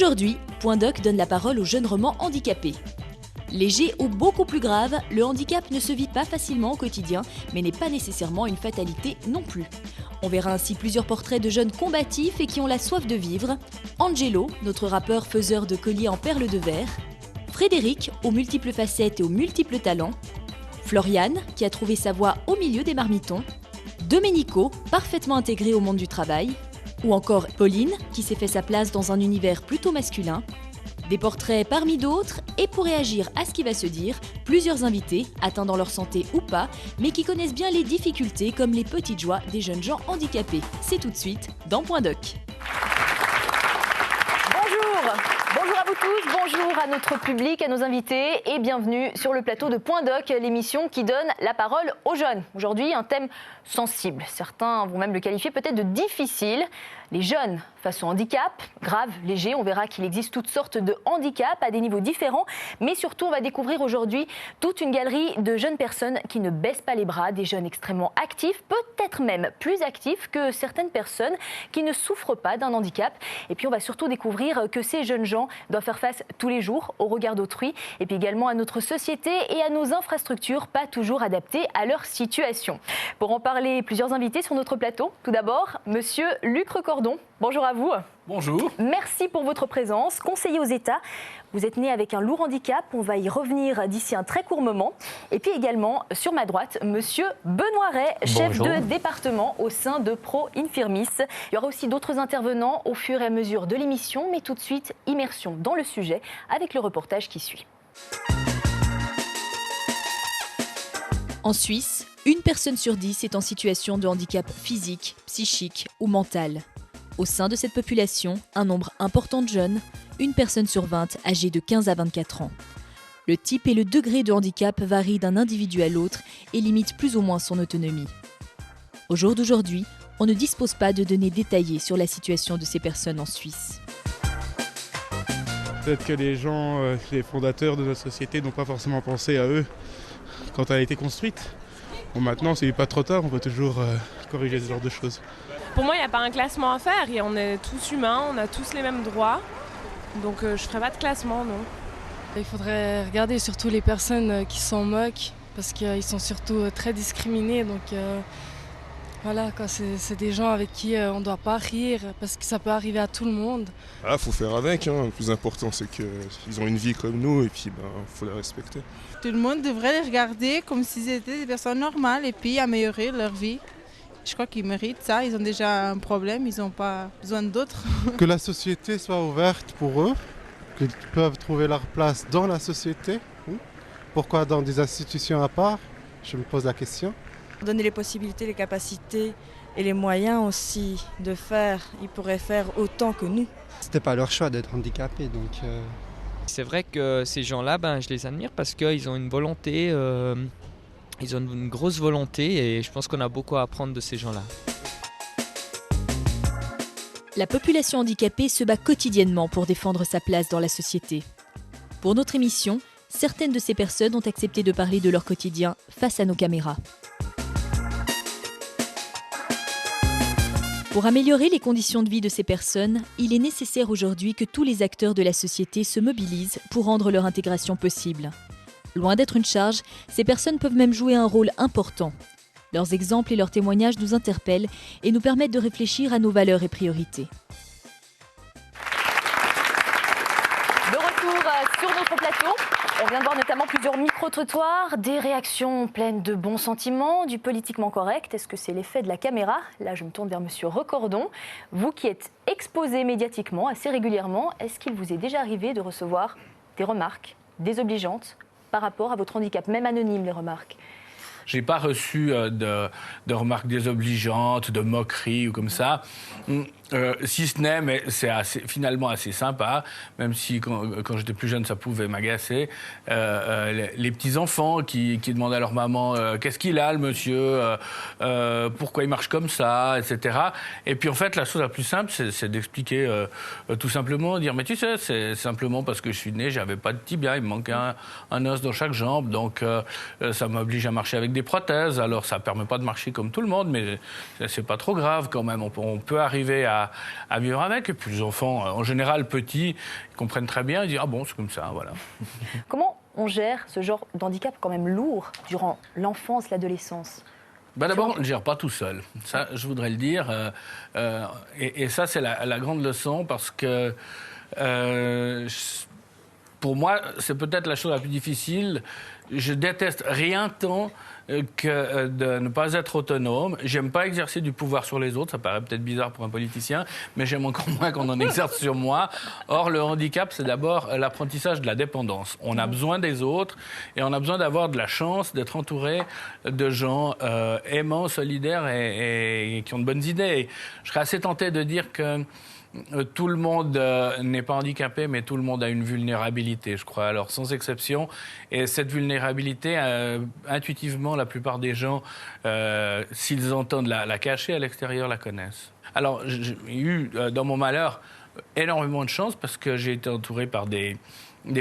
Aujourd'hui, Point Doc donne la parole aux jeunes romans handicapés. Léger ou beaucoup plus grave, le handicap ne se vit pas facilement au quotidien, mais n'est pas nécessairement une fatalité non plus. On verra ainsi plusieurs portraits de jeunes combatifs et qui ont la soif de vivre. Angelo, notre rappeur faiseur de colliers en perles de verre. Frédéric, aux multiples facettes et aux multiples talents. Floriane, qui a trouvé sa voie au milieu des marmitons. Domenico, parfaitement intégré au monde du travail. Ou encore Pauline, qui s'est fait sa place dans un univers plutôt masculin. Des portraits parmi d'autres, et pour réagir à ce qui va se dire, plusieurs invités, atteints dans leur santé ou pas, mais qui connaissent bien les difficultés comme les petites joies des jeunes gens handicapés. C'est tout de suite dans Point Doc. Bonjour à vous tous, bonjour à notre public, à nos invités et bienvenue sur le plateau de Point Doc, l'émission qui donne la parole aux jeunes. Aujourd'hui, un thème sensible, certains vont même le qualifier peut-être de difficile. Les jeunes face au handicap, grave, léger, on verra qu'il existe toutes sortes de handicaps à des niveaux différents, mais surtout on va découvrir aujourd'hui toute une galerie de jeunes personnes qui ne baissent pas les bras, des jeunes extrêmement actifs, peut-être même plus actifs que certaines personnes qui ne souffrent pas d'un handicap. Et puis on va surtout découvrir que ces jeunes gens doivent faire face tous les jours au regard d'autrui, et puis également à notre société et à nos infrastructures pas toujours adaptées à leur situation. Pour en parler, plusieurs invités sur notre plateau. Tout d'abord, monsieur Luc Recordon. Bonjour à vous. Bonjour. Merci pour votre présence. Conseiller aux États, vous êtes né avec un lourd handicap. On va y revenir d'ici un très court moment. Et puis également, sur ma droite, monsieur Benoît Ray, chef de département au sein de Pro Infirmis. Il y aura aussi d'autres intervenants au fur et à mesure de l'émission. Mais tout de suite, immersion dans le sujet avec le reportage qui suit. En Suisse, une personne sur 10 est en situation de handicap physique, psychique ou mental. Au sein de cette population, un nombre important de jeunes, une personne sur 20 âgée de 15 à 24 ans. Le type et le degré de handicap varient d'un individu à l'autre et limitent plus ou moins son autonomie. Au jour d'aujourd'hui, on ne dispose pas de données détaillées sur la situation de ces personnes en Suisse. Peut-être que les gens, les fondateurs de notre société n'ont pas forcément pensé à eux quand elle a été construite. Bon, maintenant, c'est pas trop tard, on peut toujours corriger ce genre de choses. Pour moi, il n'y a pas un classement à faire. On est tous humains, on a tous les mêmes droits. Donc je ne ferai pas de classement, non. Il faudrait regarder surtout les personnes qui s'en moquent, parce qu'ils sont surtout très discriminés. Donc voilà, quoi, c'est des gens avec qui on ne doit pas rire, parce que ça peut arriver à tout le monde. Il faut faire avec. Le plus important, c'est qu'ils ont une vie comme nous, et puis faut les respecter. Tout le monde devrait les regarder comme s'ils étaient des personnes normales et puis améliorer leur vie. Je crois qu'ils méritent ça, ils ont déjà un problème, ils n'ont pas besoin d'autres. Que la société soit ouverte pour eux, qu'ils peuvent trouver leur place dans la société. Pourquoi dans des institutions à part? Je me pose la question. Donner les possibilités, les capacités et les moyens aussi de faire, ils pourraient faire autant que nous. C'était pas leur choix d'être handicapés, donc... C'est vrai que ces gens-là, je les admire parce qu'ils ont une volonté, ils ont une grosse volonté et je pense qu'on a beaucoup à apprendre de ces gens-là. La population handicapée se bat quotidiennement pour défendre sa place dans la société. Pour notre émission, certaines de ces personnes ont accepté de parler de leur quotidien face à nos caméras. Pour améliorer les conditions de vie de ces personnes, il est nécessaire aujourd'hui que tous les acteurs de la société se mobilisent pour rendre leur intégration possible. Loin d'être une charge, ces personnes peuvent même jouer un rôle important. Leurs exemples et leurs témoignages nous interpellent et nous permettent de réfléchir à nos valeurs et priorités. De retour sur notre plateau, on vient de voir notamment plusieurs micro-trottoirs, des réactions pleines de bons sentiments, du politiquement correct. Est-ce que c'est l'effet de la caméra? Là, je me tourne vers monsieur Recordon. Vous qui êtes exposé médiatiquement assez régulièrement, est-ce qu'il vous est déjà arrivé de recevoir des remarques désobligeantes par rapport à votre handicap, même anonymes les remarques? J'ai pas reçu de remarques désobligeantes, de moqueries ou comme ça. Si ce n'est, mais c'est finalement assez sympa, même si quand j'étais plus jeune, ça pouvait m'agacer. Les petits-enfants qui demandent à leur maman qu'est-ce qu'il a, le monsieur, pourquoi il marche comme ça, etc. Et puis en fait, la chose la plus simple, c'est d'expliquer tout simplement, dire mais tu sais, c'est simplement parce que je suis né, j'avais pas de tibia, il me manquait un os dans chaque jambe, donc ça m'oblige à marcher avec des des prothèses. Alors, ça ne permet pas de marcher comme tout le monde, mais c'est pas trop grave quand même. On peut arriver à vivre avec. Et puis les enfants, en général petits, ils comprennent très bien. Ils disent « Ah bon, c'est comme ça, voilà. » Comment on gère ce genre d'handicap quand même lourd durant l'enfance, l'adolescence ? D'abord, on ne gère pas tout seul. Ça, je voudrais le dire. Et ça, c'est la grande leçon parce que, pour moi, c'est peut-être la chose la plus difficile. Je déteste rien tant que de ne pas être autonome. J'aime pas exercer du pouvoir sur les autres. Ça paraît peut-être bizarre pour un politicien, mais j'aime encore moins qu'on en exerce sur moi. Or, le handicap, c'est d'abord l'apprentissage de la dépendance. On a besoin des autres et on a besoin d'avoir de la chance d'être entouré de gens aimants, solidaires et qui ont de bonnes idées. Et je serais assez tenté de dire que tout le monde n'est pas handicapé, mais tout le monde a une vulnérabilité, je crois, alors sans exception. Et cette vulnérabilité, intuitivement, la plupart des gens, s'ils entendent la cacher à l'extérieur, la connaissent. Alors, j'ai eu, dans mon malheur, énormément de chance parce que j'ai été entouré par des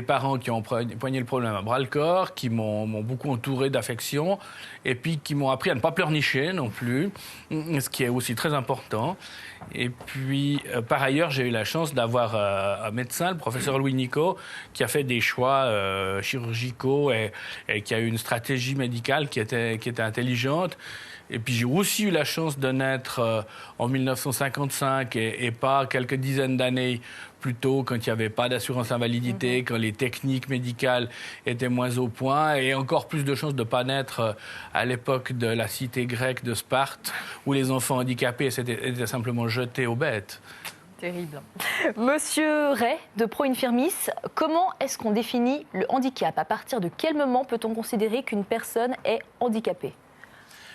parents qui ont poigné le problème à bras-le-corps, qui m'ont beaucoup entouré d'affection et puis qui m'ont appris à ne pas pleurnicher non plus, ce qui est aussi très important. Et puis, par ailleurs, j'ai eu la chance d'avoir un médecin, le professeur Louis Nicot, qui a fait des choix chirurgicaux et qui a eu une stratégie médicale qui était intelligente. Et puis j'ai aussi eu la chance de naître en 1955 et pas quelques dizaines d'années plus tôt, quand il n'y avait pas d'assurance invalidité, quand les techniques médicales étaient moins au point, et encore plus de chance de ne pas naître à l'époque de la cité grecque de Sparte, où les enfants handicapés étaient simplement jetés aux bêtes. Terrible. Monsieur Ray de Pro Infirmis, comment est-ce qu'on définit le handicap ? À partir de quel moment peut-on considérer qu'une personne est handicapée ?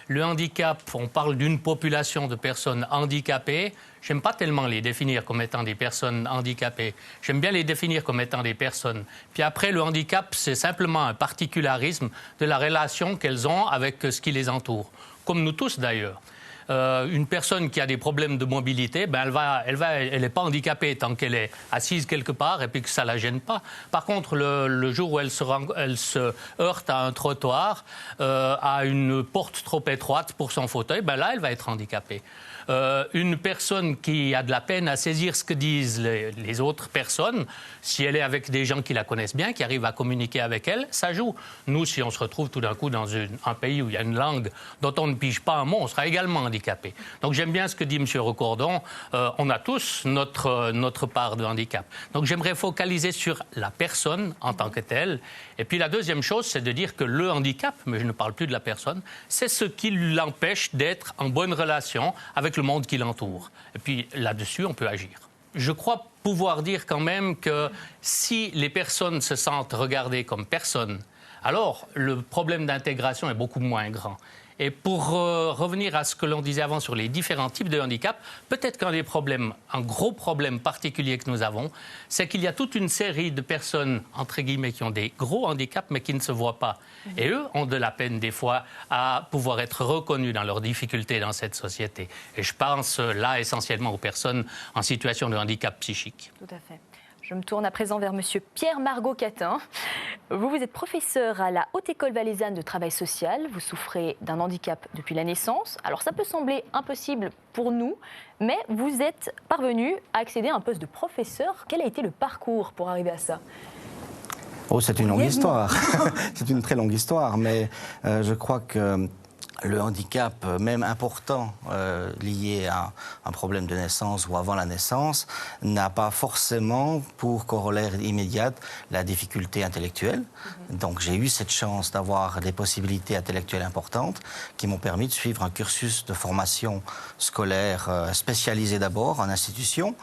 Le handicap, on parle d'une population de personnes handicapées. J'aime pas tellement les définir comme étant des personnes handicapées. J'aime bien les définir comme étant des personnes. Puis après, le handicap, c'est simplement un particularisme de la relation qu'elles ont avec ce qui les entoure. Comme nous tous d'ailleurs. Une personne qui a des problèmes de mobilité, elle n'est pas handicapée tant qu'elle est assise quelque part et puis que ça ne la gêne pas. Par contre, le jour où elle se heurte à un trottoir, à une porte trop étroite pour son fauteuil, là, elle va être handicapée. Une personne qui a de la peine à saisir ce que disent les autres personnes, si elle est avec des gens qui la connaissent bien, qui arrivent à communiquer avec elle, ça joue. Nous, si on se retrouve tout d'un coup dans un pays où il y a une langue dont on ne pige pas un mot, on sera également handicapé. Donc j'aime bien ce que dit M. Recordon, on a tous notre part de handicap. Donc j'aimerais focaliser sur la personne en tant que telle. Et puis la deuxième chose, c'est de dire que le handicap, mais je ne parle plus de la personne, c'est ce qui l'empêche d'être en bonne relation avec le monde qui l'entoure. Et puis là-dessus, on peut agir. Je crois pouvoir dire quand même que si les personnes se sentent regardées comme personnes, alors le problème d'intégration est beaucoup moins grand. Et pour revenir à ce que l'on disait avant sur les différents types de handicap, peut-être un gros problème particulier que nous avons, c'est qu'il y a toute une série de personnes, entre guillemets, qui ont des gros handicaps, mais qui ne se voient pas. Et eux ont de la peine, des fois, à pouvoir être reconnus dans leurs difficultés dans cette société. Et je pense là essentiellement aux personnes en situation de handicap psychique. Tout à fait. Je me tourne à présent vers monsieur Pierre Margot-Catin. Vous êtes professeur à la Haute École Valaisanne de Travail Social. Vous souffrez d'un handicap depuis la naissance. Alors ça peut sembler impossible pour nous, mais vous êtes parvenu à accéder à un poste de professeur. Quel a été le parcours pour arriver à ça ? Oh, c'est une longue histoire. C'est une très longue histoire, mais je crois que le handicap, même important, lié à un problème de naissance ou avant la naissance, n'a pas forcément pour corollaire immédiate la difficulté intellectuelle. Donc j'ai eu cette chance d'avoir des possibilités intellectuelles importantes qui m'ont permis de suivre un cursus de formation scolaire spécialisé d'abord en institution,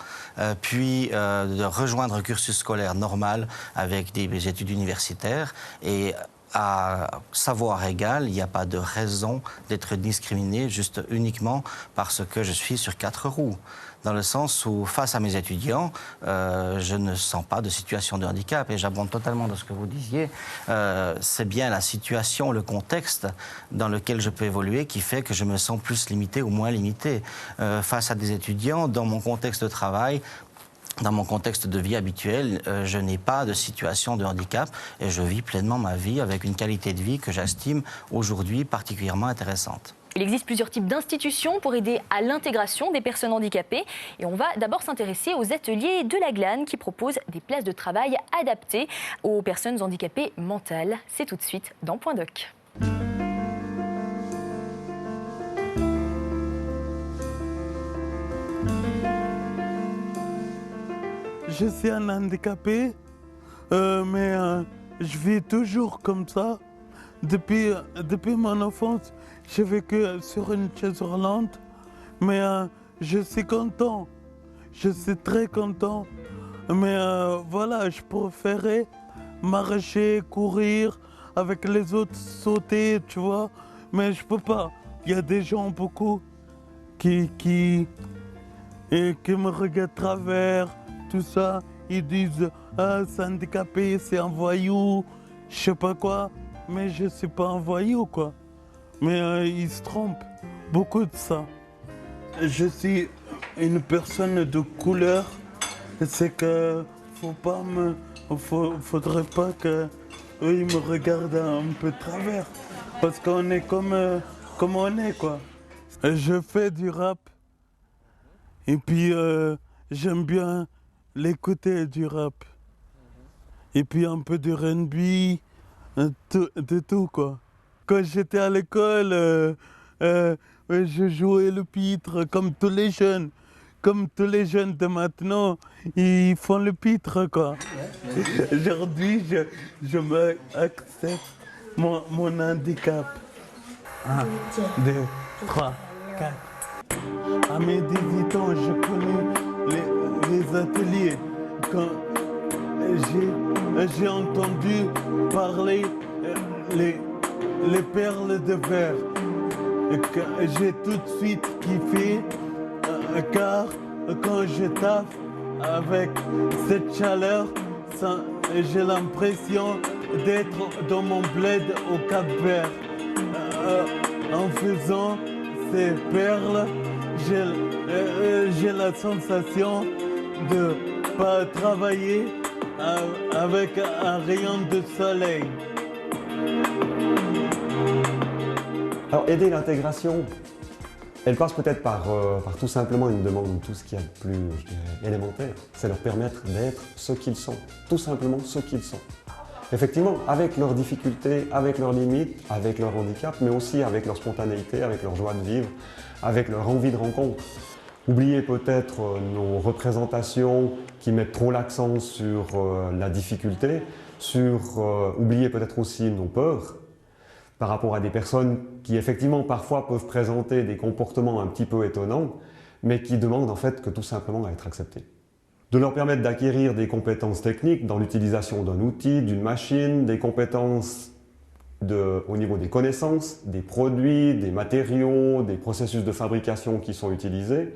puis de rejoindre un cursus scolaire normal avec des études universitaires. Et à savoir égal, il n'y a pas de raison d'être discriminé juste uniquement parce que je suis sur 4 roues. Dans le sens où, face à mes étudiants, je ne sens pas de situation de handicap. Et j'abonde totalement de ce que vous disiez. C'est bien la situation, le contexte dans lequel je peux évoluer qui fait que je me sens plus limité ou moins limité. Face à des étudiants, dans mon contexte de travail, dans mon contexte de vie habituel, je n'ai pas de situation de handicap et je vis pleinement ma vie avec une qualité de vie que j'estime aujourd'hui particulièrement intéressante. Il existe plusieurs types d'institutions pour aider à l'intégration des personnes handicapées. Et on va d'abord s'intéresser aux ateliers de la Glane qui proposent des places de travail adaptées aux personnes handicapées mentales. C'est tout de suite dans Point Doc. Je suis un handicapé, mais je vis toujours comme ça. Depuis mon enfance, j'ai vécu sur une chaise roulante, mais je suis content. Je suis très content. Mais voilà, je préférais marcher, courir, avec les autres sauter, tu vois. Mais je peux pas. Il y a des gens beaucoup qui me regardent à travers, tout ça. Ils disent « Ah, c'est handicapé, c'est un voyou, je sais pas quoi ». Mais je suis pas un voyou, quoi. Mais ils se trompent, beaucoup de ça. Je suis une personne de couleur. C'est que faudrait pas que eux ils me regardent un peu de travers. Parce qu'on est comme on est, quoi. Je fais du rap. Et puis j'aime bien l'écouter du rap. Et puis un peu de R&B, de tout, quoi. Quand j'étais à l'école, je jouais le pitre comme tous les jeunes. Comme tous les jeunes de maintenant, ils font le pitre, quoi. Aujourd'hui, je m'accepte mon handicap. 1, 2, 3, 4. À mes 18 ans, je connais les ateliers. Quand j'ai entendu parler les perles de verre. J'ai tout de suite kiffé, car quand je taffe avec cette chaleur, j'ai l'impression d'être dans mon bled au Cap-Vert. En faisant ces perles, j'ai la sensation de pas travailler avec un rayon de soleil. Alors aider l'intégration, elle passe peut-être par tout simplement une demande, tout ce qu'il y a de plus élémentaire, c'est leur permettre d'être ce qu'ils sont, tout simplement ce qu'ils sont. Effectivement, avec leurs difficultés, avec leurs limites, avec leur handicap, mais aussi avec leur spontanéité, avec leur joie de vivre, avec leur envie de rencontre. Oublier peut-être nos représentations qui mettent trop l'accent sur la difficulté, oublier peut-être aussi nos peurs par rapport à des personnes qui effectivement parfois peuvent présenter des comportements un petit peu étonnants, mais qui demandent en fait que tout simplement à être acceptés. De leur permettre d'acquérir des compétences techniques dans l'utilisation d'un outil, d'une machine, des compétences au niveau des connaissances, des produits, des matériaux, des processus de fabrication qui sont utilisés,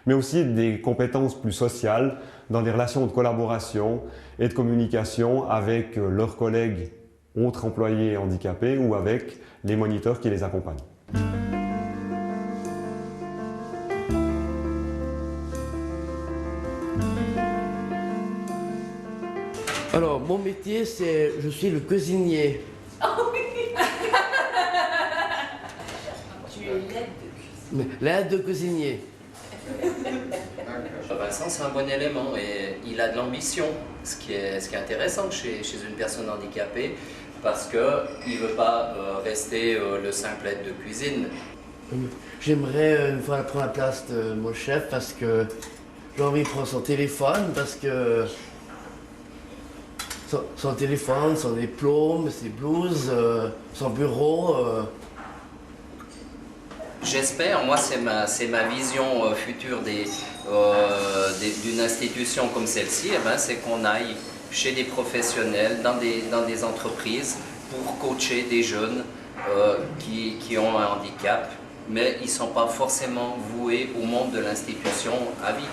mais aussi des compétences plus sociales dans des relations de collaboration et de communication avec leurs collègues, autres employés handicapés ou avec les moniteurs qui les accompagnent. Alors, mon métier, je suis le cuisinier. Oh oui. Tu es l'aide de cuisinier. L'aide de cuisinier. Vincent, c'est un bon élément et il a de l'ambition, ce qui est intéressant chez une personne handicapée, parce qu'il ne veut pas rester le simple aide de cuisine. J'aimerais une fois prendre la place de mon chef parce que j'ai envie de prendre son téléphone, parce que son téléphone, son diplôme, ses blouses, son bureau. J'espère, moi c'est ma vision future d'une institution comme celle-ci, c'est qu'on aille chez des professionnels, dans des entreprises, pour coacher des jeunes qui ont un handicap, mais ils ne sont pas forcément voués au monde de l'institution à vie.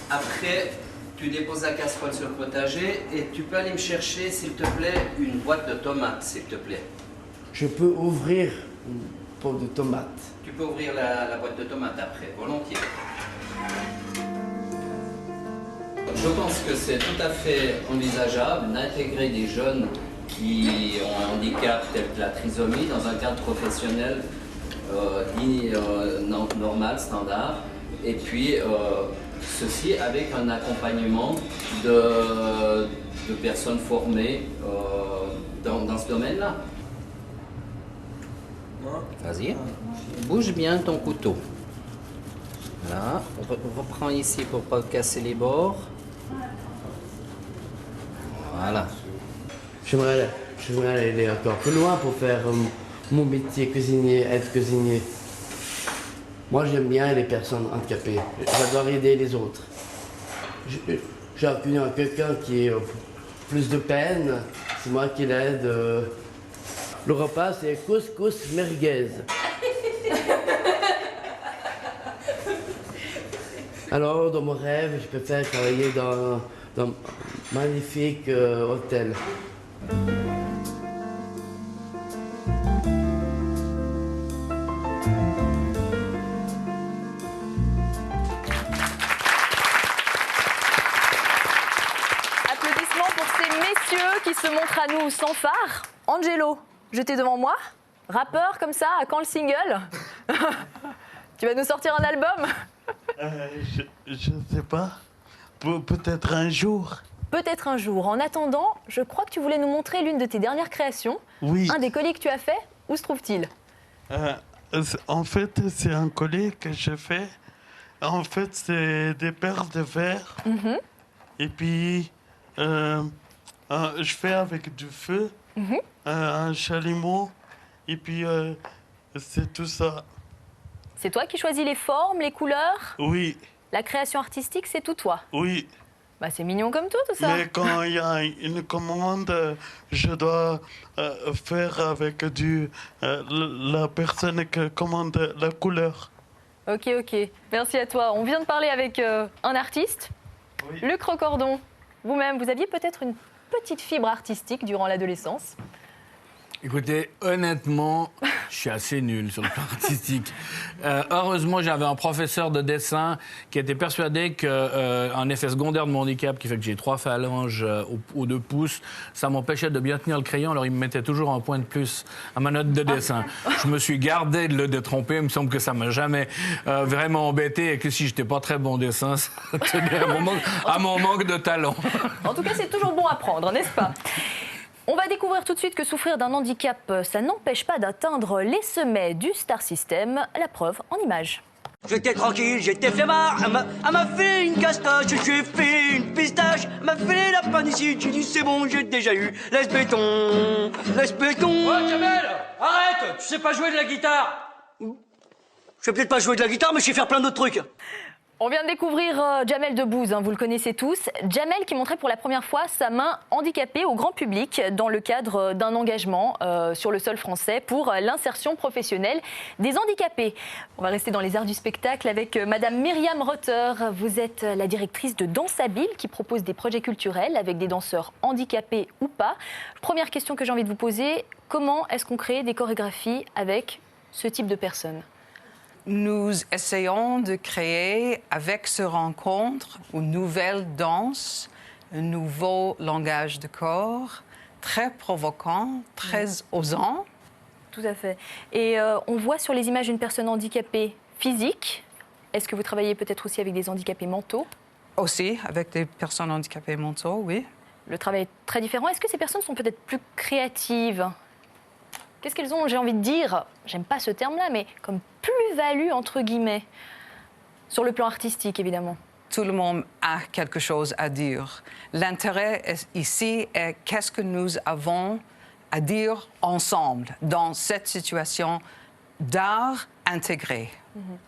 Après, tu déposes la casserole sur le potager et tu peux aller me chercher, s'il te plaît, une boîte de tomates, s'il te plaît. Je peux ouvrir une boîte de tomates. Tu peux ouvrir la boîte de tomates après, volontiers. Je pense que c'est tout à fait envisageable d'intégrer des jeunes qui ont un handicap tel que la trisomie dans un cadre professionnel normal, standard, et puis ceci avec un accompagnement de personnes formées dans ce domaine-là. Vas-y, bouge bien ton couteau. Là, on reprend ici pour ne pas casser les bords. Voilà. J'aimerais aller encore plus loin pour faire mon métier cuisinier, être cuisinier. Moi, j'aime bien les personnes handicapées. J'adore aider les autres. J'ai appuyé à quelqu'un qui a plus de peine. C'est moi qui l'aide. Le repas, c'est couscous merguez. Alors, dans mon rêve, je préfère travailler dans un magnifique hôtel. Applaudissements pour ces messieurs qui se montrent à nous sans phare. Angelo, jeté devant moi, rappeur comme ça, à quand le single? Tu vas nous sortir un album? Je ne sais pas. Peut-être un jour. Peut-être un jour. En attendant, je crois que tu voulais nous montrer l'une de tes dernières créations. Oui. Un des colis que tu as fait. Où se trouve-t-il? En fait, c'est un collier que je fais. En fait, c'est des perles de verre. Et puis, je fais avec du feu, un chalumeau. Et puis, c'est tout ça. C'est toi qui choisis les formes, les couleurs? Oui. La création artistique, c'est tout toi? Oui. Bah, c'est mignon comme tout ça. Mais quand il y a une commande, je dois faire avec la personne qui commande la couleur. Ok. Merci à toi. On vient de parler avec un artiste, Luc Recordon. Vous-même, vous aviez peut-être une petite fibre artistique durant l'adolescence? Écoutez, honnêtement, je suis assez nul sur le plan artistique. Heureusement, j'avais un professeur de dessin qui était persuadé qu'un effet secondaire de mon handicap, qui fait que j'ai 3 phalanges aux 2 pouces, ça m'empêchait de bien tenir le crayon, alors il me mettait toujours un point de plus à ma note de dessin. Je me suis gardé de le détromper, il me semble que ça m'a jamais vraiment embêté et que si j'étais pas très bon dessin, ça tenait à mon manque de talent. En tout cas, c'est toujours bon à prendre, n'est-ce pas? On va découvrir tout de suite que souffrir d'un handicap, ça n'empêche pas d'atteindre les sommets du Star System. La preuve en images. J'étais tranquille, j'étais flemmard, elle m'a fait une castache, j'ai fait une pistache, elle m'a fait la panicide, j'ai dit c'est bon, j'ai déjà eu, laisse béton. Oh Jamel, arrête, tu sais pas jouer de la guitare. Je sais peut-être pas jouer de la guitare, mais je sais faire plein d'autres trucs. On vient de découvrir Jamel Debbouze, vous le connaissez tous. Jamel qui montrait pour la première fois sa main handicapée au grand public dans le cadre d'un engagement sur le sol français pour l'insertion professionnelle des handicapés. On va rester dans les arts du spectacle avec Madame Myriam Rotter. Vous êtes la directrice de Danse Habile qui propose des projets culturels avec des danseurs handicapés ou pas. Première question que j'ai envie de vous poser, comment est-ce qu'on crée des chorégraphies avec ce type de personnes ? Nous essayons de créer, avec ce rencontre, une nouvelle danse, un nouveau langage de corps, très provoquant, très osant. Tout à fait. Et on voit sur les images une personne handicapée physique. Est-ce que vous travaillez peut-être aussi avec des handicapés mentaux? Aussi, avec des personnes handicapées mentaux, oui. Le travail est très différent. Est-ce que ces personnes sont peut-être plus créatives? Qu'est-ce qu'elles ont, j'ai envie de dire, j'aime pas ce terme-là, mais comme plus-value, entre guillemets, sur le plan artistique, évidemment? Tout le monde a quelque chose à dire. L'intérêt ici est qu'est-ce que nous avons à dire ensemble dans cette situation d'art intégré.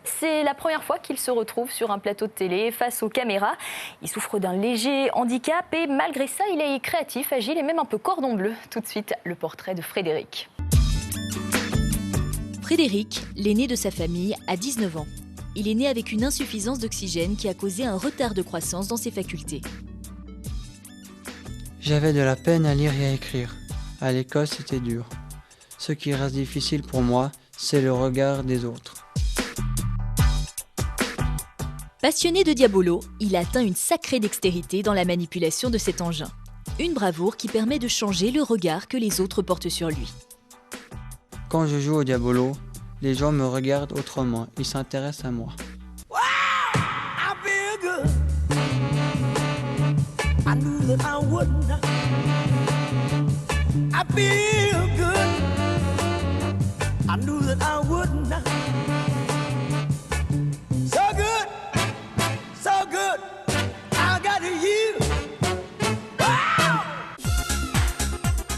C'est la première fois qu'il se retrouve sur un plateau de télé face aux caméras. Il souffre d'un léger handicap et malgré ça, il est créatif, agile et même un peu cordon bleu. Tout de suite, le portrait de Frédéric. Frédéric, l'aîné de sa famille, a 19 ans. Il est né avec une insuffisance d'oxygène qui a causé un retard de croissance dans ses facultés. J'avais de la peine à lire et à écrire. À l'école, c'était dur. Ce qui reste difficile pour moi, c'est le regard des autres. Passionné de diabolo, il a atteint une sacrée dextérité dans la manipulation de cet engin. Une bravoure qui permet de changer le regard que les autres portent sur lui. Quand je joue au diabolo, les gens me regardent autrement, ils s'intéressent à moi.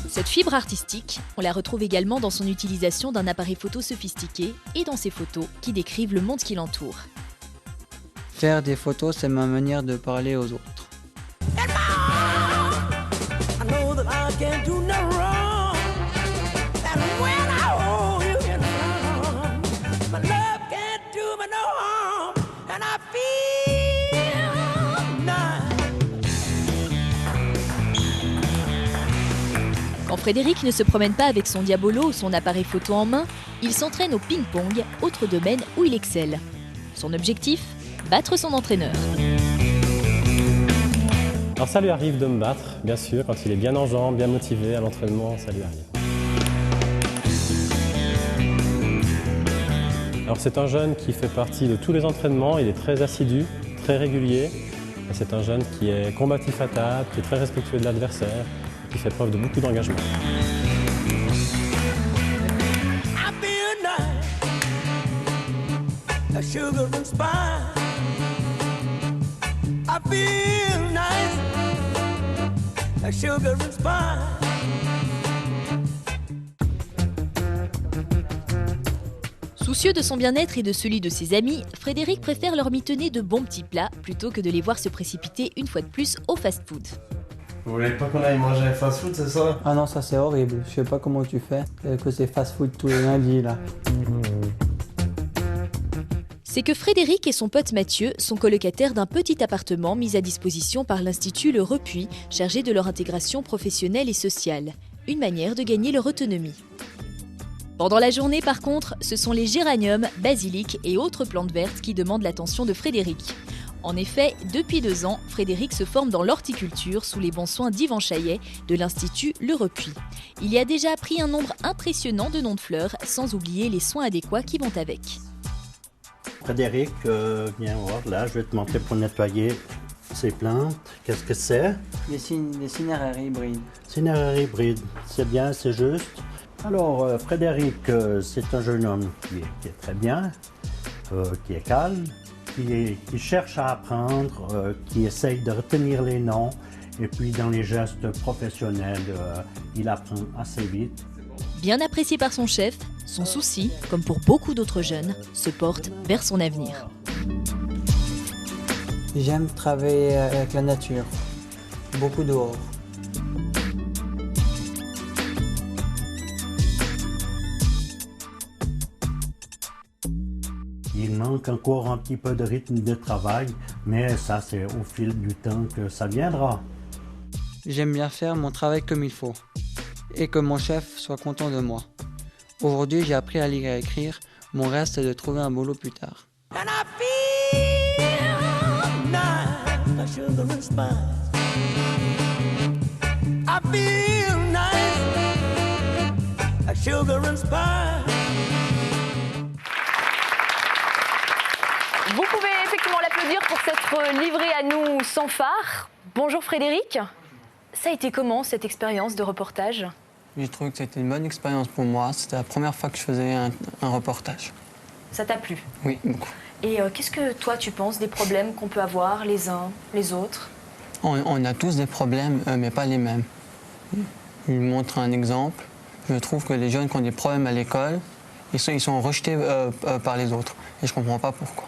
Cette fibre artistique, on la retrouve également dans son utilisation d'un appareil photo sophistiqué et dans ses photos qui décrivent le monde qui l'entoure. Faire des photos, c'est ma manière de parler aux autres. Quand Frédéric ne se promène pas avec son diabolo ou son appareil photo en main, il s'entraîne au ping-pong, autre domaine où il excelle. Son objectif ? Battre son entraîneur. Alors ça lui arrive de me battre, bien sûr, quand il est bien en jambes, bien motivé à l'entraînement, ça lui arrive. Alors c'est un jeune qui fait partie de tous les entraînements, il est très assidu, très régulier. Et c'est un jeune qui est combatif à table, qui est très respectueux de l'adversaire, qui fait preuve de beaucoup d'engagement. Soucieux de son bien-être et de celui de ses amis, Frédéric préfère leur mitonner de bons petits plats plutôt que de les voir se précipiter une fois de plus au fast-food. Vous voulez pas qu'on aille manger un fast-food, c'est ça? Ah non, ça c'est horrible. Je sais pas comment tu fais, que c'est fast-food tous les lundis là. C'est que Frédéric et son pote Mathieu sont colocataires d'un petit appartement mis à disposition par l'Institut Le Repuy, chargé de leur intégration professionnelle et sociale. Une manière de gagner leur autonomie. Pendant la journée, par contre, ce sont les géraniums, basilic et autres plantes vertes qui demandent l'attention de Frédéric. En effet, depuis 2 ans, Frédéric se forme dans l'horticulture sous les bons soins d'Yvan Chaillet de l'Institut Le Repuy. Il y a déjà appris un nombre impressionnant de noms de fleurs, sans oublier les soins adéquats qui vont avec. Frédéric, viens voir, là, je vais te montrer pour nettoyer ces plantes. Qu'est-ce que c'est? Des cinéraires hybrides. Cinéraires hybrides, c'est bien, c'est juste. Alors, Frédéric, c'est un jeune homme qui est très bien, qui est calme, qui cherche à apprendre, qui essaye de retenir les noms, et puis dans les gestes professionnels, il apprend assez vite. Bien apprécié par son chef, son souci, comme pour beaucoup d'autres jeunes, se porte vers son avenir. J'aime travailler avec la nature, beaucoup dehors. Il manque encore un petit peu de rythme de travail, mais ça c'est au fil du temps que ça viendra. J'aime bien faire mon travail comme il faut, et que mon chef soit content de moi. Aujourd'hui, j'ai appris à lire et à écrire, mon reste est de trouver un boulot plus tard. Vous pouvez effectivement l'applaudir pour s'être livré à nous sans phare. Bonjour Frédéric. Ça a été comment cette expérience de reportage? J'ai trouvé que c'était une bonne expérience pour moi. C'était la première fois que je faisais un reportage. Ça t'a plu? Oui, beaucoup. Et qu'est-ce que toi tu penses des problèmes qu'on peut avoir les uns, les autres? On a tous des problèmes, mais pas les mêmes. Je montre un exemple. Je trouve que les jeunes qui ont des problèmes à l'école, ils sont rejetés par les autres. Et je ne comprends pas pourquoi.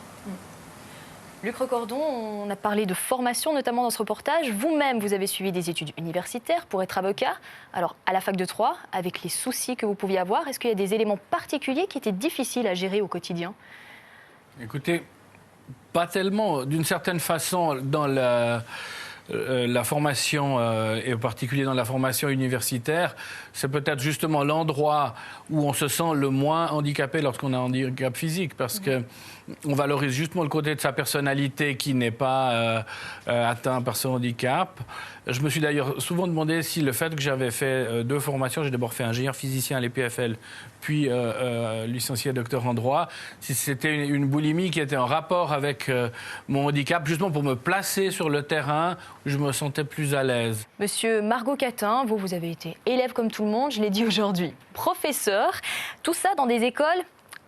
Luc Recordon, on a parlé de formation notamment dans ce reportage. Vous-même, vous avez suivi des études universitaires pour être avocat. Alors, à la fac de Troyes, avec les soucis que vous pouviez avoir, est-ce qu'il y a des éléments particuliers qui étaient difficiles à gérer au quotidien? Écoutez, pas tellement. D'une certaine façon, dans la formation, et en particulier dans la formation universitaire, c'est peut-être justement l'endroit où on se sent le moins handicapé lorsqu'on a un handicap physique, parce que on valorise justement le côté de sa personnalité qui n'est pas atteint par ce handicap. Je me suis d'ailleurs souvent demandé si le fait que j'avais fait 2 formations, j'ai d'abord fait ingénieur physicien à l'EPFL, puis licencié docteur en droit, si c'était une boulimie qui était en rapport avec mon handicap, justement pour me placer sur le terrain où je me sentais plus à l'aise. Monsieur Margot Catin, vous avez été élève comme tout le monde, je l'ai dit aujourd'hui, professeur, tout ça dans des écoles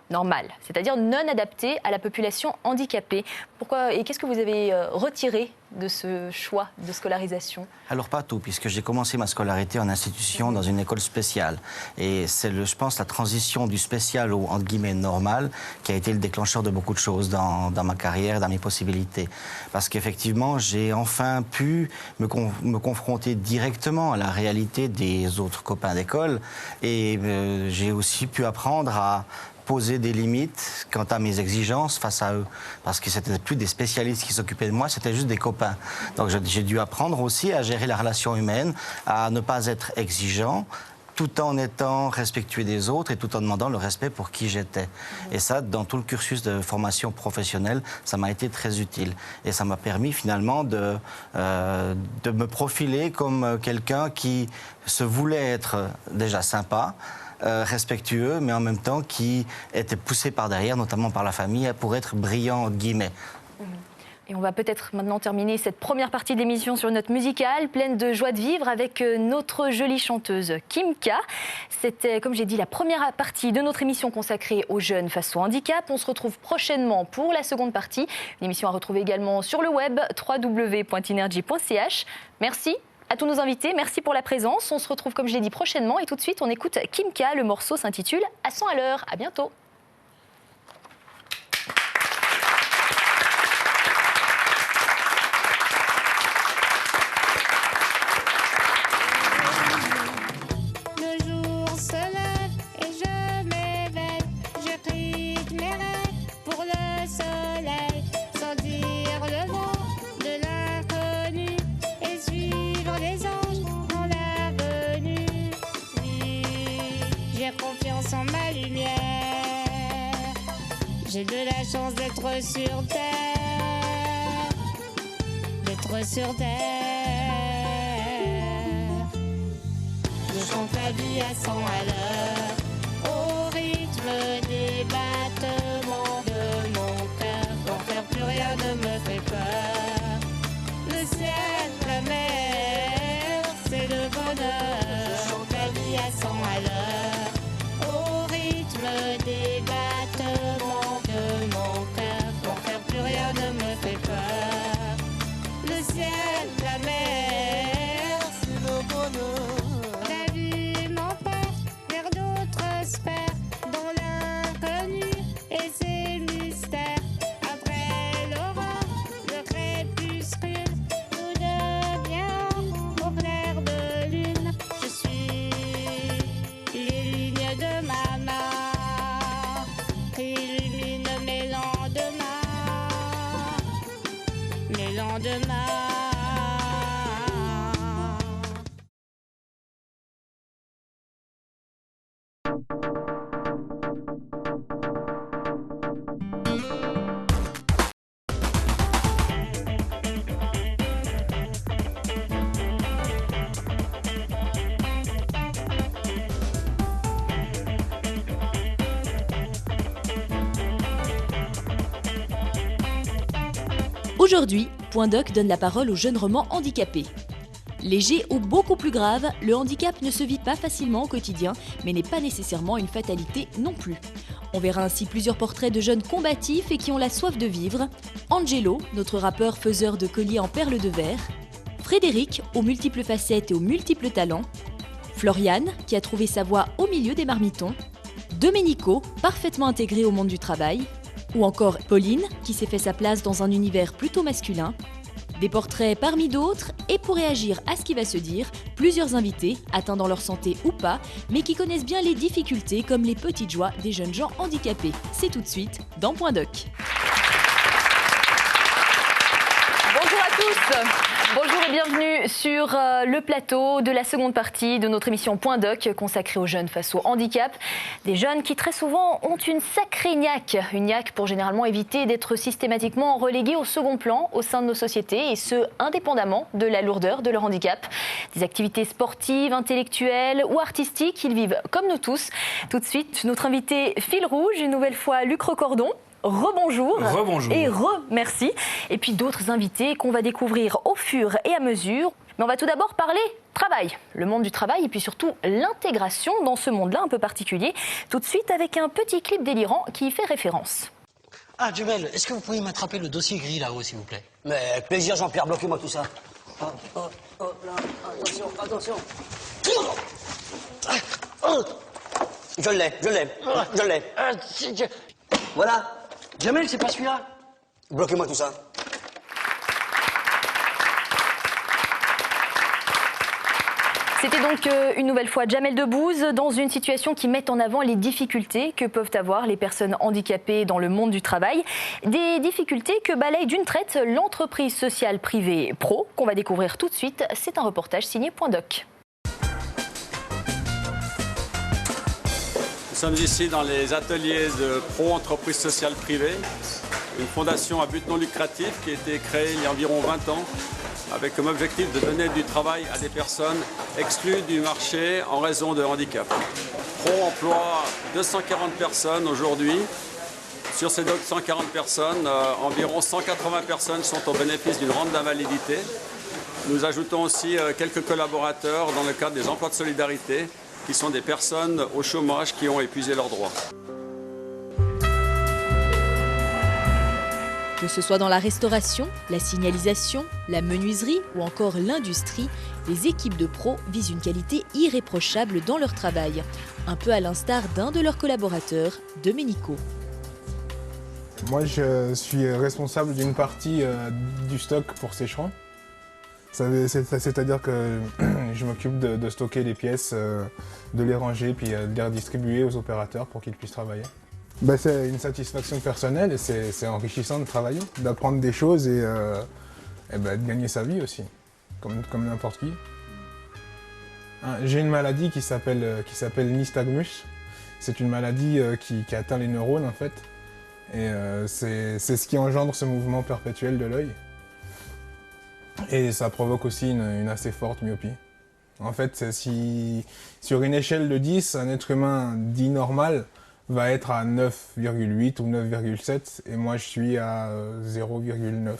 normales, c'est-à-dire non adaptées à la population handicapée. Pourquoi et qu'est-ce que vous avez retiré de ce choix de scolarisation? Alors pas tout, puisque j'ai commencé ma scolarité en institution dans une école spéciale. Et c'est, je pense, la transition du spécial au, entre guillemets, normal qui a été le déclencheur de beaucoup de choses dans ma carrière, dans mes possibilités. Parce qu'effectivement, j'ai enfin pu me confronter directement à la réalité des autres copains d'école. Et j'ai aussi pu apprendre à poser des limites quant à mes exigences face à eux. Parce que c'était plus des spécialistes qui s'occupaient de moi, c'était juste des copains. Donc j'ai dû apprendre aussi à gérer la relation humaine, à ne pas être exigeant, tout en étant respectueux des autres et tout en demandant le respect pour qui j'étais. Et ça, dans tout le cursus de formation professionnelle, ça m'a été très utile. Et ça m'a permis finalement de me profiler comme quelqu'un qui se voulait être déjà sympa, respectueux, mais en même temps qui était poussé par derrière, notamment par la famille, pour être brillant, entre guillemets. Et on va peut-être maintenant terminer cette première partie de l'émission sur une note musicale, pleine de joie de vivre, avec notre jolie chanteuse Kim K. C'était, comme j'ai dit, la première partie de notre émission consacrée aux jeunes face au handicap. On se retrouve prochainement pour la seconde partie. Une émission à retrouver également sur le web, www.inergy.ch. Merci à tous nos invités, merci pour la présence. On se retrouve, comme je l'ai dit, prochainement. Et tout de suite, on écoute Kim K. Le morceau s'intitule « À 100 à l'heure ». À bientôt. Le jour se lève et je m'éveille. Je quitte mes rêves pour le soleil, sans dire le mot de l'inconnu et suivre les anges dans l'avenue. Oui, j'ai confiance en ma lumière. J'ai de la chance d'être sur terre, d'être sur terre. Je chante la vie à 100 à l'heure, au rythme des battements de mon cœur. Pour faire plus rien ne me fait peur. Le ciel, la mer, c'est le bonheur. Je chante la vie à 100 à l'heure, au rythme des battements de mon cœur. Pour faire plus rien ne me fait peur. Le ciel, la mer, c'est le bonheur. La vie m'emporte vers d'autres sphères, dans l'inconnu et ses mystères. Après l'aurore, le crépuscule, tout devient au clair de lune. Je suis les lignes de ma main qui illuminent mes lendemains, mes lendemains. Aujourd'hui, Point Doc donne la parole aux jeunes romans handicapés. Léger ou beaucoup plus grave, le handicap ne se vit pas facilement au quotidien, mais n'est pas nécessairement une fatalité non plus. On verra ainsi plusieurs portraits de jeunes combatifs et qui ont la soif de vivre. Angelo, notre rappeur faiseur de colliers en perles de verre. Frédéric, aux multiples facettes et aux multiples talents. Floriane, qui a trouvé sa voie au milieu des marmitons. Domenico, parfaitement intégré au monde du travail. Ou encore Pauline, qui s'est fait sa place dans un univers plutôt masculin. Des portraits parmi d'autres, et pour réagir à ce qui va se dire, plusieurs invités, atteints dans leur santé ou pas, mais qui connaissent bien les difficultés comme les petites joies des jeunes gens handicapés. C'est tout de suite dans Point Doc. Bonjour à tous. Bonjour et bienvenue sur le plateau de la seconde partie de notre émission Point Doc consacrée aux jeunes face au handicap. Des jeunes qui très souvent ont une sacrée niaque pour généralement éviter d'être systématiquement relégués au second plan au sein de nos sociétés et ce, indépendamment de la lourdeur de leur handicap. Des activités sportives, intellectuelles ou artistiques, ils vivent comme nous tous. Tout de suite, notre invité fil rouge, une nouvelle fois Luc Recordon. Rebonjour. Rebonjour. Et merci. Et puis d'autres invités qu'on va découvrir au fur et à mesure. Mais on va tout d'abord parler travail, le monde du travail et puis surtout l'intégration dans ce monde-là un peu particulier. Tout de suite avec un petit clip délirant qui y fait référence. Ah, Jamel, est-ce que vous pourriez m'attraper le dossier gris là-haut, s'il vous plaît? Mais avec plaisir, Jean-Pierre, bloquez-moi tout ça. Là, attention. Je l'ai. Voilà. Jamel, c'est pas celui-là. Bloquez-moi tout ça. C'était donc une nouvelle fois Jamel Debbouze dans une situation qui met en avant les difficultés que peuvent avoir les personnes handicapées dans le monde du travail. Des difficultés que balaye d'une traite l'entreprise sociale privée Pro qu'on va découvrir tout de suite. C'est un reportage signé Point Doc. Nous sommes ici dans les ateliers de Pro Entreprise Sociale Privée, une fondation à but non lucratif qui a été créée il y a environ 20 ans avec comme objectif de donner du travail à des personnes exclues du marché en raison de handicap. Pro emploie 240 personnes aujourd'hui. Sur ces 240 personnes, environ 180 personnes sont au bénéfice d'une rente d'invalidité. Nous ajoutons aussi quelques collaborateurs dans le cadre des emplois de solidarité qui sont des personnes au chômage qui ont épuisé leurs droits. Que ce soit dans la restauration, la signalisation, la menuiserie ou encore l'industrie, les équipes de Pro visent une qualité irréprochable dans leur travail. Un peu à l'instar d'un de leurs collaborateurs, Domenico. Moi, je suis responsable d'une partie du stock pour Sécheron. C'est-à-dire que je m'occupe de stocker les pièces, de les ranger, puis de les redistribuer aux opérateurs pour qu'ils puissent travailler. C'est une satisfaction personnelle et c'est enrichissant de travailler, d'apprendre des choses et de gagner sa vie aussi, comme n'importe qui. J'ai une maladie qui s'appelle nystagmus. C'est une maladie qui atteint les neurones en fait. Et c'est ce qui engendre ce mouvement perpétuel de l'œil. Et ça provoque aussi une assez forte myopie. En fait, si sur une échelle de 10, un être humain dit normal va être à 9,8 ou 9,7 et moi je suis à 0,9.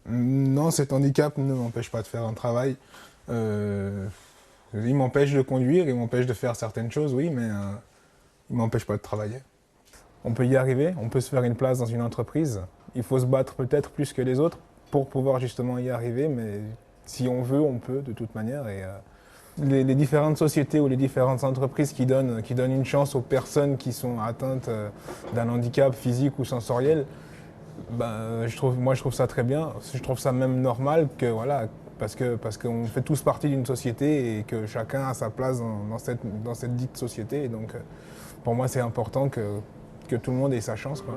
Non, cet handicap ne m'empêche pas de faire un travail. Il m'empêche de conduire, il m'empêche de faire certaines choses, oui, mais il ne m'empêche pas de travailler. On peut y arriver, on peut se faire une place dans une entreprise. Il faut se battre peut-être plus que les autres pour pouvoir justement y arriver, mais si on veut, on peut de toute manière. Et les différentes sociétés ou les différentes entreprises qui donnent une chance aux personnes qui sont atteintes d'un handicap physique ou sensoriel, je trouve ça très bien. Je trouve ça même normal que voilà, parce qu'on fait tous partie d'une société et que chacun a sa place dans cette dite société. Et donc, pour moi, c'est important que tout le monde ait sa chance, quoi.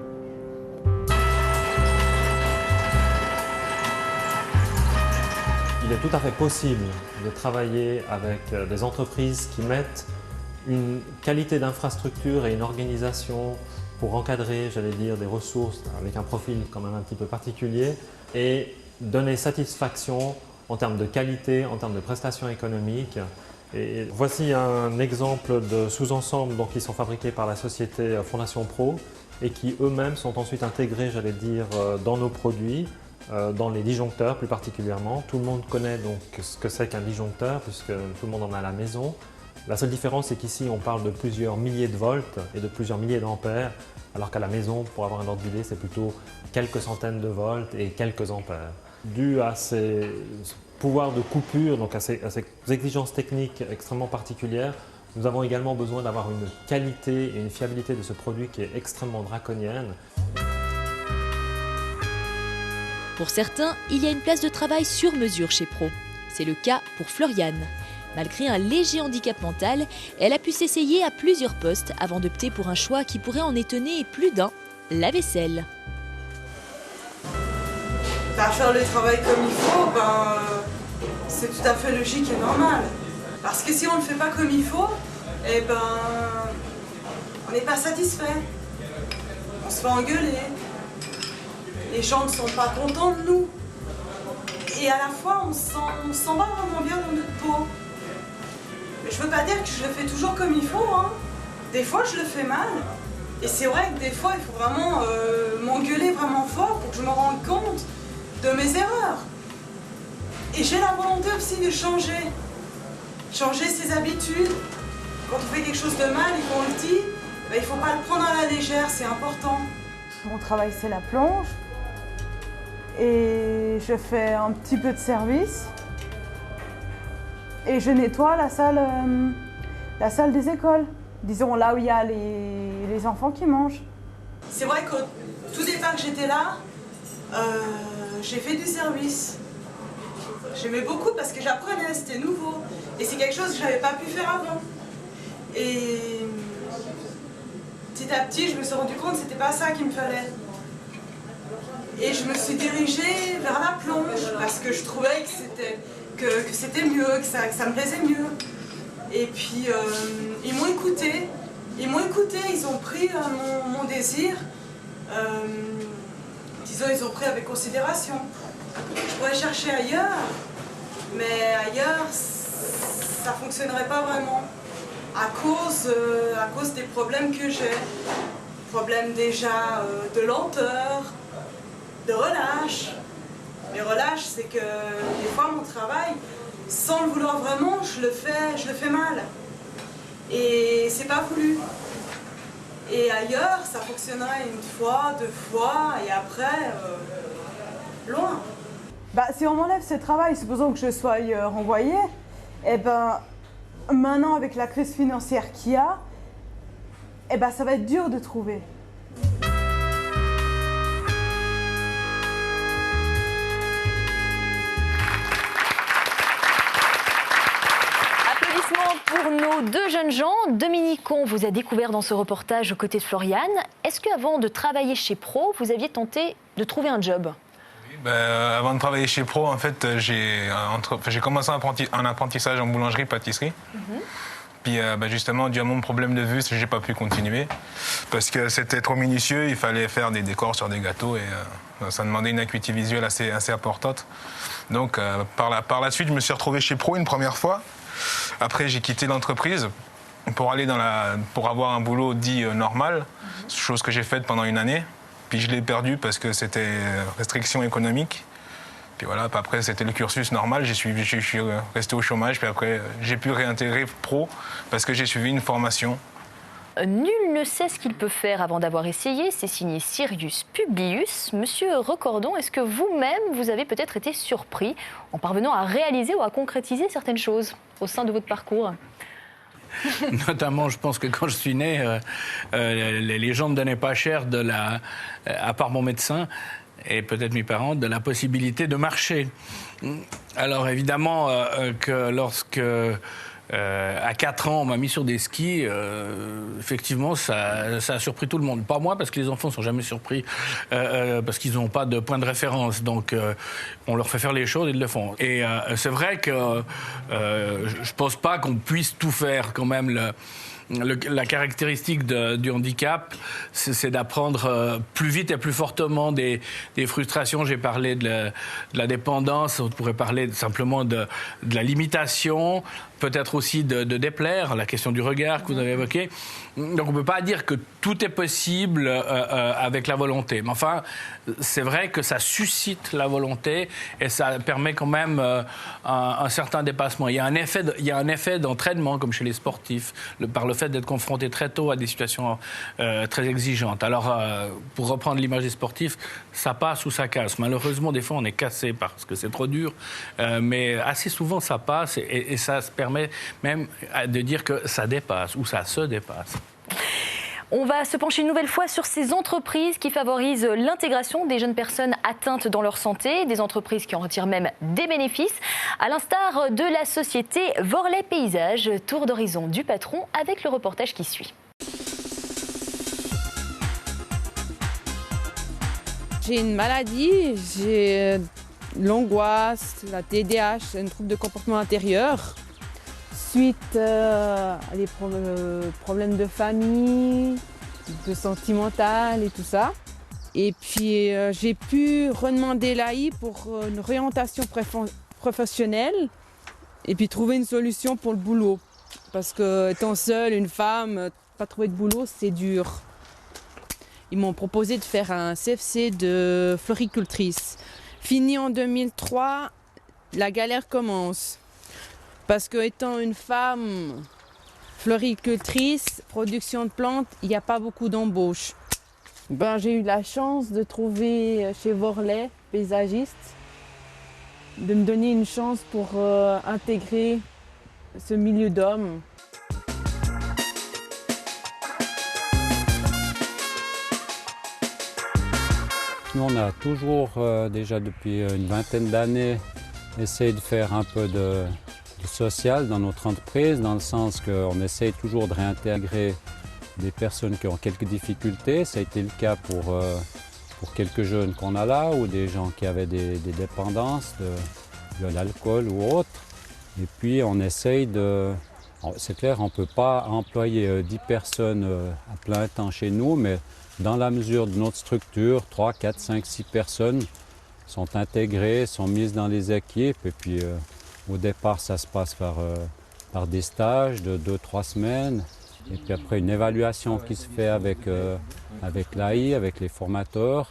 Il est tout à fait possible de travailler avec des entreprises qui mettent une qualité d'infrastructure et une organisation pour encadrer, j'allais dire, des ressources avec un profil quand même un petit peu particulier et donner satisfaction en termes de qualité, en termes de prestations économiques. Et voici un exemple de sous-ensemble qui sont fabriqués par la société Fondation Pro et qui eux-mêmes sont ensuite intégrés, j'allais dire, dans nos produits. Dans les disjoncteurs plus particulièrement. Tout le monde connaît donc ce que c'est qu'un disjoncteur puisque tout le monde en a à la maison. La seule différence c'est qu'ici on parle de plusieurs milliers de volts et de plusieurs milliers d'ampères alors qu'à la maison pour avoir un ordre d'idée c'est plutôt quelques centaines de volts et quelques ampères. Dû à ces pouvoirs de coupure, donc à ces exigences techniques extrêmement particulières, nous avons également besoin d'avoir une qualité et une fiabilité de ce produit qui est extrêmement draconienne. Pour certains, il y a une place de travail sur mesure chez Pro. C'est le cas pour Floriane. Malgré un léger handicap mental, elle a pu s'essayer à plusieurs postes avant d'opter pour un choix qui pourrait en étonner plus d'un, la vaisselle. à faire le travail comme il faut, c'est tout à fait logique et normal. Parce que si on ne le fait pas comme il faut, on n'est pas satisfait. On se fait engueuler. Les gens ne sont pas contents de nous. Et à la fois, on se sent pas vraiment bien dans notre peau. Mais je veux pas dire que je le fais toujours comme il faut, hein. Des fois, je le fais mal. Et c'est vrai que des fois, il faut vraiment m'engueuler vraiment fort pour que je me rende compte de mes erreurs. Et j'ai la volonté aussi de changer. Changer ses habitudes. Quand on fait quelque chose de mal et qu'on le dit, il ne faut pas le prendre à la légère, c'est important. Mon travail, c'est la plonge. Et je fais un petit peu de service. Et je nettoie la salle des écoles. Disons là où il y a les enfants qui mangent. C'est vrai qu'au tout départ que j'étais là, j'ai fait du service. J'aimais beaucoup parce que j'apprenais, c'était nouveau. Et c'est quelque chose que je n'avais pas pu faire avant. Et petit à petit, je me suis rendu compte que c'était pas ça qu'il me fallait. Et je me suis dirigée vers la plonge parce que je trouvais que c'était mieux, que ça me plaisait mieux. Et puis ils m'ont écouté, ils ont pris mon désir, disons ils ont pris avec considération. Je pourrais chercher ailleurs, mais ailleurs ça ne fonctionnerait pas vraiment à cause des problèmes que j'ai. Problèmes déjà de lenteur, de relâche. Mais relâche, c'est que des fois mon travail, sans le vouloir vraiment, je le fais mal. Et c'est pas voulu. Et ailleurs, ça fonctionnerait une fois, 2 fois, et après, loin. Si on m'enlève ce travail, supposons que je sois renvoyée, maintenant avec la crise financière qu'il y a, ça va être dur de trouver. Pour nos 2 jeunes gens, Dominique, on vous a découvert dans ce reportage aux côtés de Floriane. Est-ce qu'avant de travailler chez Pro, vous aviez tenté de trouver un job ? Avant de travailler chez Pro, en fait, j'ai commencé un apprentissage en boulangerie-pâtisserie. Puis justement, dû à mon problème de vue, je n'ai pas pu continuer parce que c'était trop minutieux, il fallait faire des décors sur des gâteaux et ça demandait une acuité visuelle assez importante. Donc par la suite, je me suis retrouvé chez Pro une première fois. Après, j'ai quitté l'entreprise pour aller pour avoir un boulot dit normal, chose que j'ai faite pendant une année. Puis je l'ai perdu parce que c'était restriction économique. Puis voilà, après c'était le cursus normal, je suis resté au chômage. Puis après, j'ai pu réintégrer Pro parce que j'ai suivi une formation. Nul ne sait ce qu'il peut faire avant d'avoir essayé. C'est signé Sirius Publius. Monsieur Recordon, est-ce que vous-même, vous avez peut-être été surpris en parvenant à réaliser ou à concrétiser certaines choses au sein de votre parcours ? Notamment, je pense que quand je suis né, les gens ne me donnaient pas cher à part mon médecin et peut-être mes parents, de la possibilité de marcher. Alors évidemment que lorsque... à 4 ans, on m'a mis sur des skis. Effectivement, ça a surpris tout le monde. Pas moi, parce que les enfants ne sont jamais surpris, parce qu'ils n'ont pas de point de référence. Donc, on leur fait faire les choses et ils le font. Et c'est vrai que je ne pense pas qu'on puisse tout faire quand même. La caractéristique du handicap, c'est d'apprendre plus vite et plus fortement des frustrations. J'ai parlé de la dépendance, on pourrait parler simplement de la limitation, peut-être aussi de déplaire, la question du regard que vous avez évoqué. Donc on ne peut pas dire que tout est possible avec la volonté. Mais enfin, c'est vrai que ça suscite la volonté et ça permet quand même un certain dépassement. Il y a un effet d'entraînement, comme chez les sportifs, par le fait d'être confronté très tôt à des situations très exigeantes. Alors, pour reprendre l'image des sportifs, ça passe ou ça casse. Malheureusement, des fois, on est cassé parce que c'est trop dur, mais assez souvent, ça passe et ça se permet même de dire que ça dépasse ou ça se dépasse. On va se pencher une nouvelle fois sur ces entreprises qui favorisent l'intégration des jeunes personnes atteintes dans leur santé, des entreprises qui en retirent même des bénéfices, à l'instar de la société Vorlet Paysage, tour d'horizon du patron avec le reportage qui suit. j'ai une maladie, j'ai l'angoisse, la TDAH, un trouble de comportement intérieur. Suite à des problèmes de famille, de sentimental et tout ça. Et puis j'ai pu redemander l'AI pour une orientation professionnelle et puis trouver une solution pour le boulot. Parce que étant seule, une femme, pas trouver de boulot, c'est dur. Ils m'ont proposé de faire un CFC de floricultrice. Fini en 2003, la galère commence. Parce que étant une femme floricultrice, production de plantes, il n'y a pas beaucoup d'embauches. J'ai eu la chance de trouver chez Vorlet, paysagiste, de me donner une chance pour intégrer ce milieu d'hommes. Nous, on a toujours, déjà depuis une vingtaine d'années, essayé de faire un peu de social dans notre entreprise, dans le sens qu'on essaye toujours de réintégrer des personnes qui ont quelques difficultés. Ça a été le cas pour quelques jeunes qu'on a là, ou des gens qui avaient des dépendances de l'alcool ou autre. Et puis on essaye de... C'est clair, on ne peut pas employer 10 personnes à plein temps chez nous, mais dans la mesure de notre structure, 3, 4, 5, 6 personnes sont intégrées, sont mises dans les équipes. Et puis au départ, ça se passe par des stages de 2-3 semaines. Et puis après, une évaluation qui se fait avec l'AI, avec les formateurs.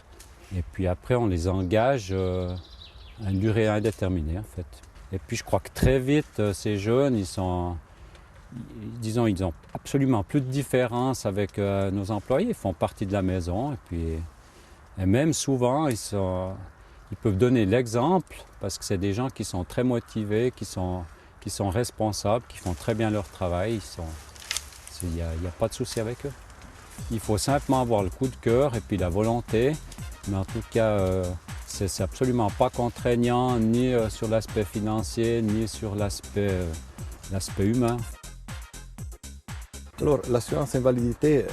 Et puis après, on les engage à une durée indéterminée, en fait. Et puis je crois que très vite, ces jeunes, ils n'ont absolument plus de différence avec nos employés. Ils font partie de la maison. Et même souvent, ils peuvent donner l'exemple, parce que c'est des gens qui sont très motivés, qui sont responsables, qui font très bien leur travail. Il n'y a pas de souci avec eux. Il faut simplement avoir le coup de cœur et puis la volonté. Mais en tout cas, c'est absolument pas contraignant, ni sur l'aspect financier, ni sur l'aspect humain. Alors, l'assurance invalidité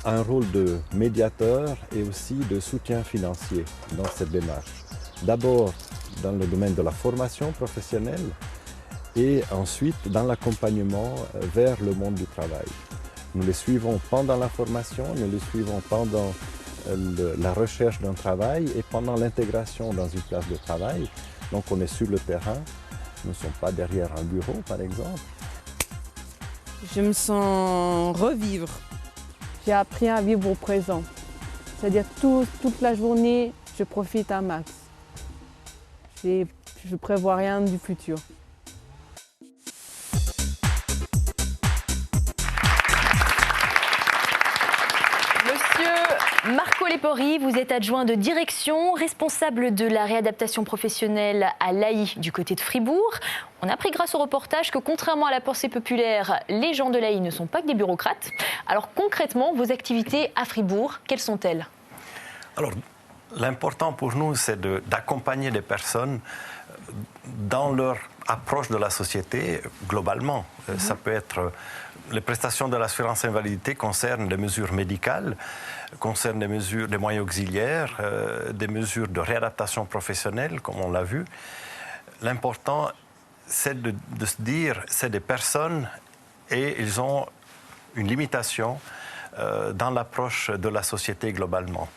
a un rôle de médiateur et aussi de soutien financier dans cette démarche. D'abord, dans le domaine de la formation professionnelle, et ensuite dans l'accompagnement vers le monde du travail. Nous les suivons pendant la formation, nous les suivons pendant la recherche d'un travail et pendant l'intégration dans une place de travail. Donc on est sur le terrain, nous ne sommes pas derrière un bureau par exemple. Je me sens revivre. J'ai appris à vivre au présent. C'est-à-dire toute la journée, je profite à max. Je ne prévois rien du futur. Marco Lepori, vous êtes adjoint de direction, responsable de la réadaptation professionnelle à l'AI du côté de Fribourg. On a appris grâce au reportage que contrairement à la pensée populaire, les gens de l'AI ne sont pas que des bureaucrates. Alors concrètement, vos activités à Fribourg, quelles sont-elles ? Alors, l'important pour nous, c'est d'accompagner les personnes dans leur approche de la société globalement. Ça peut être... Les prestations de l'assurance invalidité concernent des mesures médicales, concernent des moyens auxiliaires, des mesures de réadaptation professionnelle, comme on l'a vu. L'important, c'est de se dire, c'est des personnes et ils ont une limitation dans l'approche de la société globalement.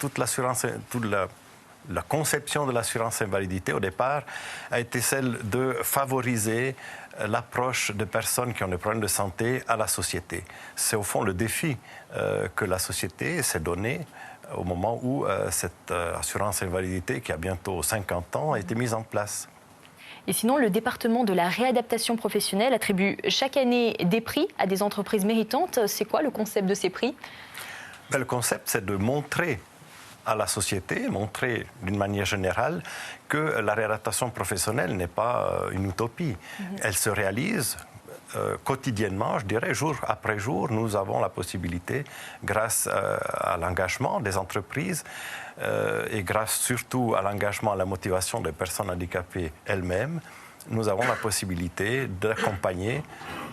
La conception de l'assurance invalidité, au départ, a été celle de favoriser l'approche de personnes qui ont des problèmes de santé à la société. C'est au fond le défi que la société s'est donné au moment où cette assurance invalidité, qui a bientôt 50 ans, a été mise en place. Et sinon, le département de la réadaptation professionnelle attribue chaque année des prix à des entreprises méritantes. C'est quoi le concept de ces prix ? Le concept, c'est de montrer à la société, montrer d'une manière générale que la réadaptation professionnelle n'est pas une utopie. Elle se réalise quotidiennement, je dirais, jour après jour. Nous avons la possibilité, grâce à l'engagement des entreprises et grâce surtout à l'engagement, à la motivation des personnes handicapées elles-mêmes, nous avons la possibilité d'accompagner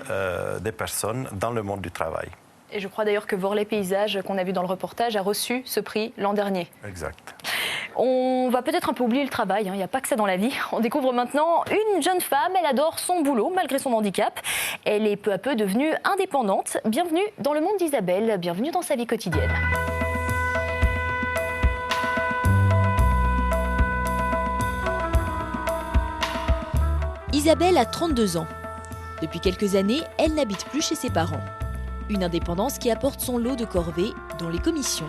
des personnes dans le monde du travail. Et je crois d'ailleurs que Vorlet Paysage, qu'on a vu dans le reportage, a reçu ce prix l'an dernier. Exact. On va peut-être un peu oublier le travail, il n'y a pas que ça dans la vie. On découvre maintenant une jeune femme, elle adore son boulot malgré son handicap. Elle est peu à peu devenue indépendante. Bienvenue dans le monde d'Isabelle, bienvenue dans sa vie quotidienne. Isabelle a 32 ans. Depuis quelques années, elle n'habite plus chez ses parents. Une indépendance qui apporte son lot de corvées dans les commissions.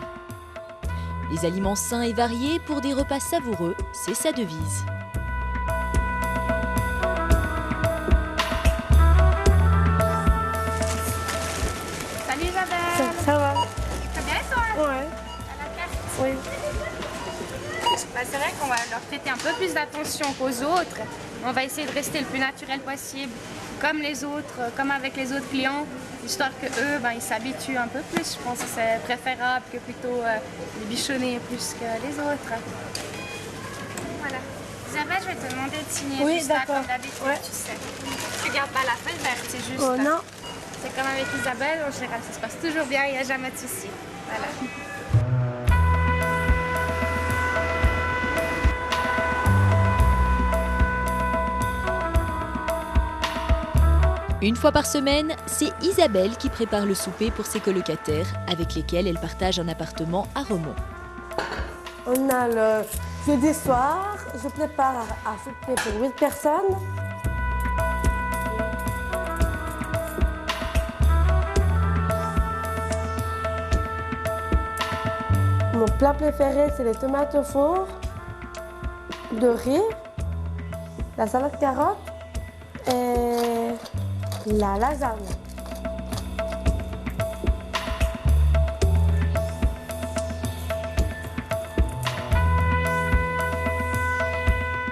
Les aliments sains et variés pour des repas savoureux, c'est sa devise. Salut Isabelle. Ça va? Très bien et toi? Ouais. À la carte? Oui. Bah, c'est vrai qu'on va leur prêter un peu plus d'attention qu'aux autres. On va essayer de rester le plus naturel possible, comme les autres, comme avec les autres clients, histoire que eux, ils s'habituent un peu plus. Je pense que c'est préférable que plutôt les bichonner plus que les autres. Voilà. Isabelle, je vais te demander de signer Oui, juste là, d'accord. comme d'habitude, Ouais. tu sais. Tu gardes pas la feuille verte, c'est juste. Oh non. C'est comme avec Isabelle, en général, ça se passe toujours bien, il n'y a jamais de soucis. Voilà. Une fois par semaine, c'est Isabelle qui prépare le souper pour ses colocataires, avec lesquels elle partage un appartement à Romont. On a le jeudi soir, je prépare à souper pour 8 personnes. Mon plat préféré, c'est les tomates au four, de riz, la salade carotte et la lasagne.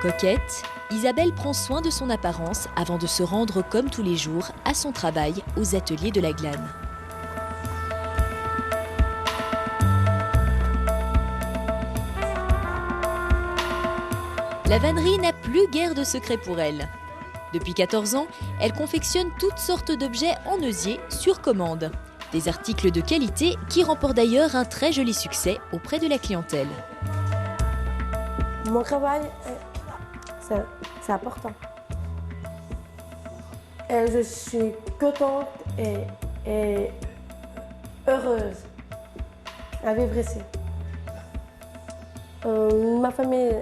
Coquette, Isabelle prend soin de son apparence avant de se rendre comme tous les jours à son travail aux ateliers de la Glane. La vannerie n'a plus guère de secret pour elle. Depuis 14 ans, elle confectionne toutes sortes d'objets en osier sur commande. Des articles de qualité qui remportent d'ailleurs un très joli succès auprès de la clientèle. Mon travail, c'est important. Et je suis contente et heureuse à vivre ici. Ma famille,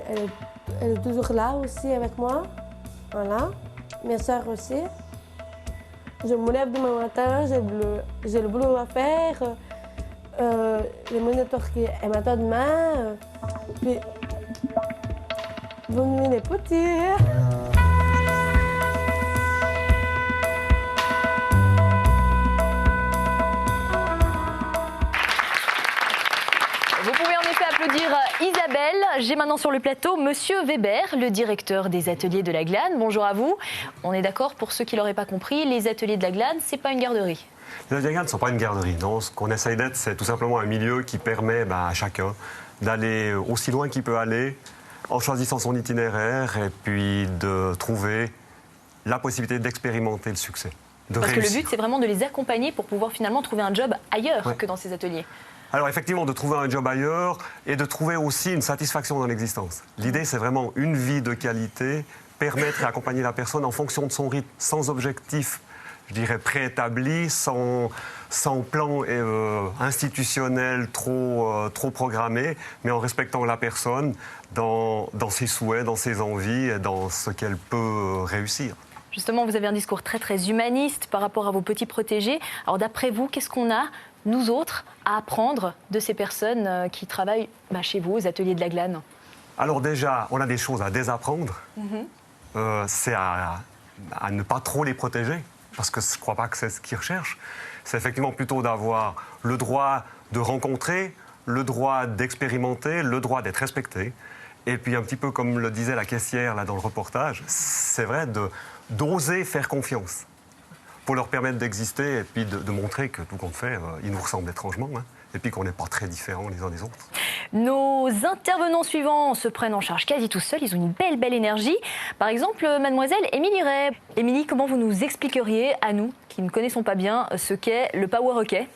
elle est toujours là aussi avec moi. Voilà. Mes soeurs aussi. Je me lève demain matin, j'ai le boulot à faire. Le moniteur qui est matin demain. Puis, bonne nuit les petits. Vous pouvez en effet applaudir Isabelle. J'ai maintenant sur le plateau Monsieur Weber, le directeur des ateliers de la Glane. Bonjour à vous. On est d'accord, pour ceux qui ne l'auraient pas compris, les ateliers de la Glane, c'est pas une garderie. Les ateliers de la Glane ne sont pas une garderie. Non, ce qu'on essaye d'être, c'est tout simplement un milieu qui permet à chacun d'aller aussi loin qu'il peut aller en choisissant son itinéraire et puis de trouver la possibilité d'expérimenter le succès. Parce que le but, c'est vraiment de les accompagner pour pouvoir finalement trouver un job ailleurs que dans ces ateliers. Alors effectivement, de trouver un job ailleurs et de trouver aussi une satisfaction dans l'existence. L'idée, c'est vraiment une vie de qualité, permettre et accompagner la personne en fonction de son rythme, sans objectif, je dirais, préétabli, sans plan institutionnel trop programmé, mais en respectant la personne dans ses souhaits, dans ses envies et dans ce qu'elle peut réussir. Justement, vous avez un discours très humaniste par rapport à vos petits protégés. Alors d'après vous, qu'est-ce qu'on a, nous autres, à apprendre de ces personnes qui travaillent chez vous, aux ateliers de la Glane? Alors déjà, on a des choses à désapprendre. C'est à ne pas trop les protéger, parce que je ne crois pas que c'est ce qu'ils recherchent. C'est effectivement plutôt d'avoir le droit de rencontrer, le droit d'expérimenter, le droit d'être respecté. Et puis un petit peu comme le disait la caissière là, dans le reportage, c'est vrai d'oser faire confiance pour leur permettre d'exister et puis de montrer que tout compte fait, ils nous ressemblent étrangement et puis qu'on n'est pas très différents les uns des autres. Nos intervenants suivants se prennent en charge quasi tout seuls, ils ont une belle énergie. Par exemple, mademoiselle Émilie Ray. Émilie, comment vous nous expliqueriez à nous, qui ne connaissons pas bien, ce qu'est le power hockey?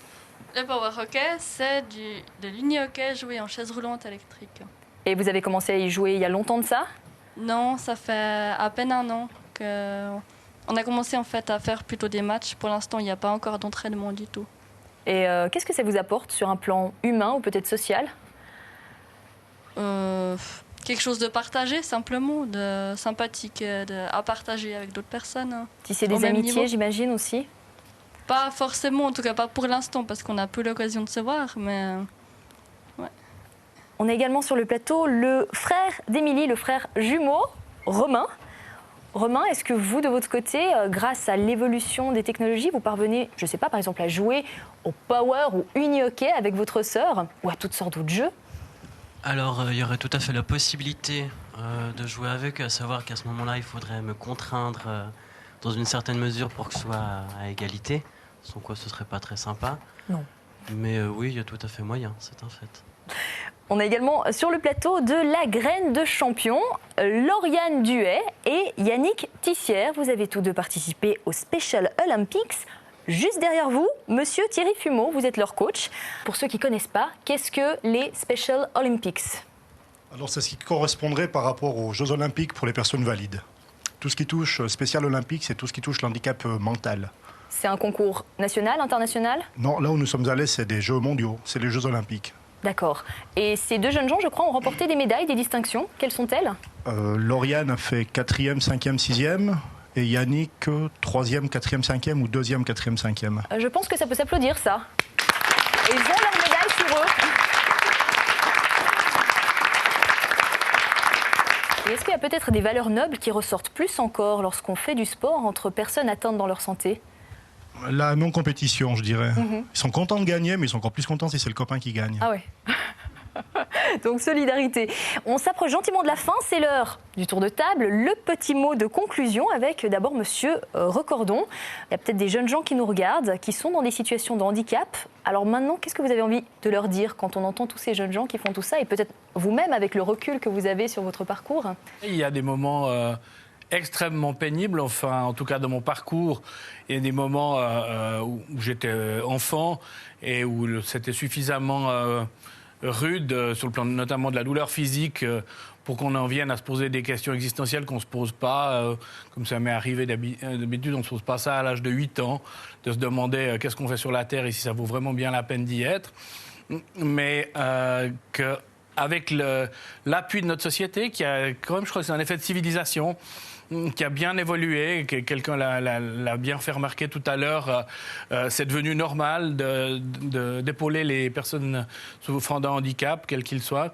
Le power hockey, c'est de l'uni-hockey joué en chaise roulante électrique. Et vous avez commencé à y jouer il y a longtemps de ça? Non, ça fait à peine un an qu'on a commencé en fait à faire plutôt des matchs. Pour l'instant, il n'y a pas encore d'entraînement du tout. Et qu'est-ce que ça vous apporte sur un plan humain ou peut-être social? Quelque chose de partagé, simplement, de sympathique, à partager avec d'autres personnes. Tisser des amitiés, j'imagine aussi? Pas forcément, en tout cas pas pour l'instant, parce qu'on n'a peu l'occasion de se voir, mais... ouais. On a également sur le plateau le frère d'Émilie, le frère jumeau, Romain. Romain, est-ce que vous, de votre côté, grâce à l'évolution des technologies, vous parvenez, je ne sais pas, par exemple, à jouer au power ou uni-hockey avec votre sœur, ou à toutes sortes d'autres jeux? Alors, il y aurait tout à fait la possibilité de jouer avec eux, à savoir qu'à ce moment-là, il faudrait me contraindre dans une certaine mesure pour que ce soit à égalité, sans quoi ce ne serait pas très sympa. Non. Mais oui, il y a tout à fait moyen, c'est un fait. On a également sur le plateau de la graine de champion, Lauriane Duhay et Yannick Tissière. Vous avez tous deux participé aux Special Olympics. Juste derrière vous, monsieur Thierry Fumeau, vous êtes leur coach. Pour ceux qui ne connaissent pas, qu'est-ce que les Special Olympics? Alors c'est ce qui correspondrait par rapport aux Jeux Olympiques pour les personnes valides. Tout ce qui touche Special Olympics, c'est tout ce qui touche l'handicap mental. C'est un concours national, international? Non, là où nous sommes allés, c'est des Jeux mondiaux, c'est les Jeux Olympiques. D'accord. Et ces deux jeunes gens, je crois, ont remporté des médailles, des distinctions. Quelles sont-elles? Lauriane a fait 4e, 5e, 6e. Et Yannick, 3e, 4e, 5e ou 2e, 4e, 5e. Je pense que ça peut s'applaudir, ça. Et ils ont leur médaille sur eux. Et est-ce qu'il y a peut-être des valeurs nobles qui ressortent plus encore lorsqu'on fait du sport entre personnes atteintes dans leur santé? La non-compétition, je dirais. Ils sont contents de gagner, mais ils sont encore plus contents si c'est le copain qui gagne. Ah ouais. Donc solidarité. On s'approche gentiment de la fin, c'est l'heure du tour de table. Le petit mot de conclusion avec d'abord monsieur Recordon. Il y a peut-être des jeunes gens qui nous regardent, qui sont dans des situations de handicap. Alors maintenant, qu'est-ce que vous avez envie de leur dire quand on entend tous ces jeunes gens qui font tout ça, et peut-être vous-même avec le recul que vous avez sur votre parcours? Il y a des moments extrêmement pénibles, enfin en tout cas dans mon parcours. Il y a des moments où j'étais enfant et où c'était suffisamment rude sur le plan notamment de la douleur physique pour qu'on en vienne à se poser des questions existentielles qu'on ne se pose pas, comme ça m'est arrivé d'habitude, on ne se pose pas ça à l'âge de 8 ans, de se demander qu'est-ce qu'on fait sur la Terre et si ça vaut vraiment bien la peine d'y être. Mais qu'avec l'appui de notre société, qui a quand même, je crois que c'est un effet de civilisation, qui a bien évolué, quelqu'un l'a bien fait remarquer tout à l'heure, c'est devenu normal d'épauler les personnes souffrant d'un handicap, quel qu'il soit.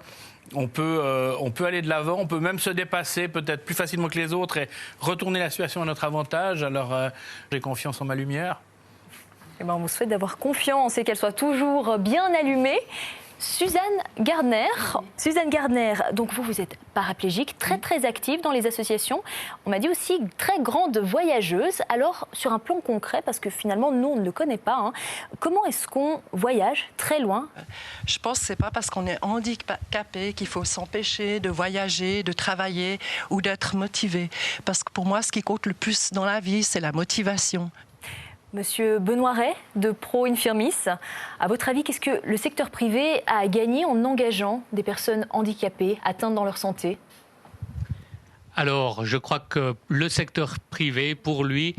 On peut aller de l'avant, on peut même se dépasser peut-être plus facilement que les autres et retourner la situation à notre avantage. Alors j'ai confiance en ma lumière. Eh ben, on vous souhaite d'avoir confiance et qu'elle soit toujours bien allumée. Suzanne Gardner, donc vous êtes paraplégique, très active dans les associations. On m'a dit aussi très grande voyageuse. Alors, sur un plan concret, parce que finalement, nous, on ne le connaît pas, comment est-ce qu'on voyage très loin? Je pense que ce n'est pas parce qu'on est handicapé qu'il faut s'empêcher de voyager, de travailler ou d'être motivé. Parce que pour moi, ce qui compte le plus dans la vie, c'est la motivation. Monsieur Benoît Ray, de Pro Infirmis, à votre avis, qu'est-ce que le secteur privé a gagné en engageant des personnes handicapées, atteintes dans leur santé? Alors, je crois que le secteur privé, pour lui,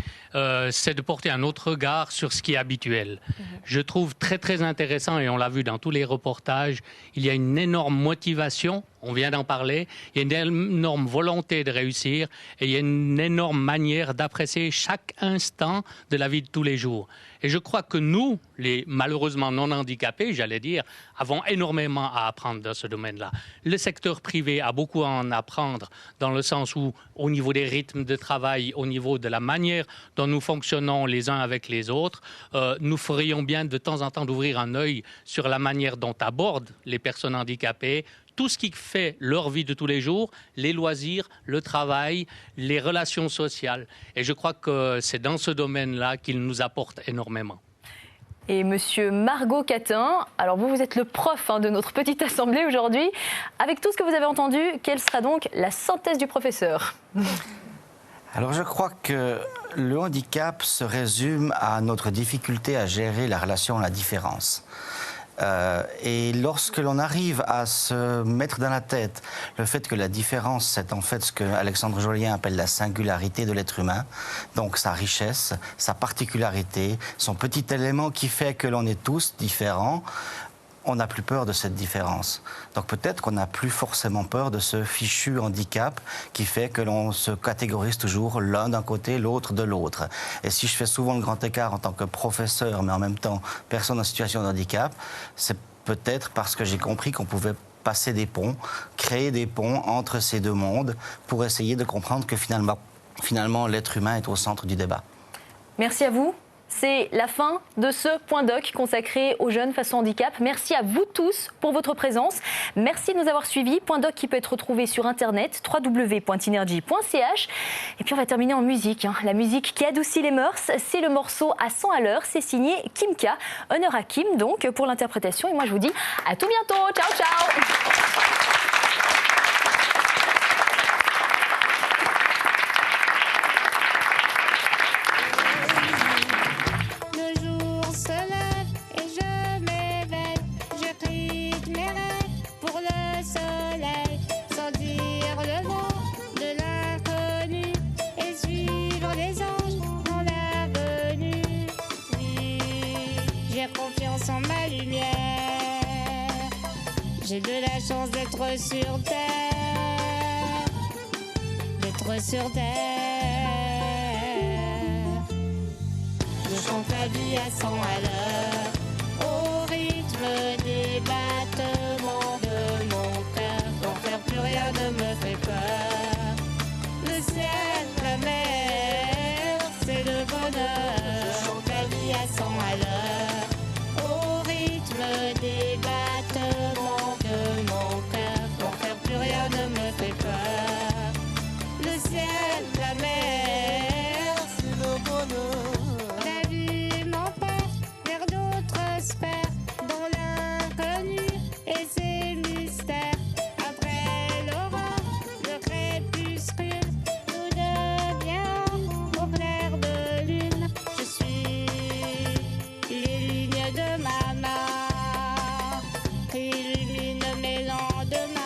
c'est de porter un autre regard sur ce qui est habituel. Je trouve très intéressant, et on l'a vu dans tous les reportages, il y a une énorme motivation, on vient d'en parler, il y a une énorme volonté de réussir, et il y a une énorme manière d'apprécier chaque instant de la vie de tous les jours. Et je crois que nous, les malheureusement non handicapés, j'allais dire, avons énormément à apprendre dans ce domaine-là. Le secteur privé a beaucoup à en apprendre dans le sens où, au niveau des rythmes de travail, au niveau de la manière dont nous fonctionnons les uns avec les autres, nous ferions bien de temps en temps d'ouvrir un œil sur la manière dont abordent les personnes handicapées tout ce qui fait leur vie de tous les jours, les loisirs, le travail, les relations sociales. Et je crois que c'est dans ce domaine-là qu'ils nous apportent énormément. Et monsieur Margot Catin, alors vous êtes le prof de notre petite assemblée aujourd'hui. Avec tout ce que vous avez entendu, quelle sera donc la synthèse du professeur? Alors je crois que le handicap se résume à notre difficulté à gérer la relation à la différence. Et lorsque l'on arrive à se mettre dans la tête le fait que la différence, c'est en fait ce que Alexandre Jolien appelle la singularité de l'être humain, donc sa richesse, sa particularité, son petit élément qui fait que l'on est tous différents, on n'a plus peur de cette différence. Donc peut-être qu'on n'a plus forcément peur de ce fichu handicap qui fait que l'on se catégorise toujours l'un d'un côté, l'autre de l'autre. Et si je fais souvent le grand écart en tant que professeur, mais en même temps personne en situation de handicap, c'est peut-être parce que j'ai compris qu'on pouvait passer des ponts, créer des ponts entre ces deux mondes pour essayer de comprendre que finalement l'être humain est au centre du débat. Merci à vous. C'est la fin de ce point doc consacré aux jeunes face au handicap. Merci à vous tous pour votre présence. Merci de nous avoir suivis. Point doc qui peut être retrouvé sur internet www.tinergy.ch. Et puis on va terminer en musique. La musique qui adoucit les mœurs, c'est le morceau à 100 à l'heure. C'est signé Kimka. Honneur à Kim donc pour l'interprétation. Et moi je vous dis à tout bientôt. Ciao ciao. J'ai de la chance d'être sur terre, Je chante la vie à 100 à l'heure, au rythme des battements de mon cœur. Pour faire plus rien ne me fait peur. Le ciel, la mer, c'est le bonheur. Je chante la vie à 100 à l'heure, au rythme des battements de mon cœur. Pour faire plus rien ne me fait peur. Le ciel, la mer, c'est le bonheur. La vie m'emporte vers d'autres sphères, dans l'inconnu et ses mystères. Après l'aurore, le crépuscule nous devient au clair de lune. Je suis les lignes de ma main qui illuminent mes lendemains.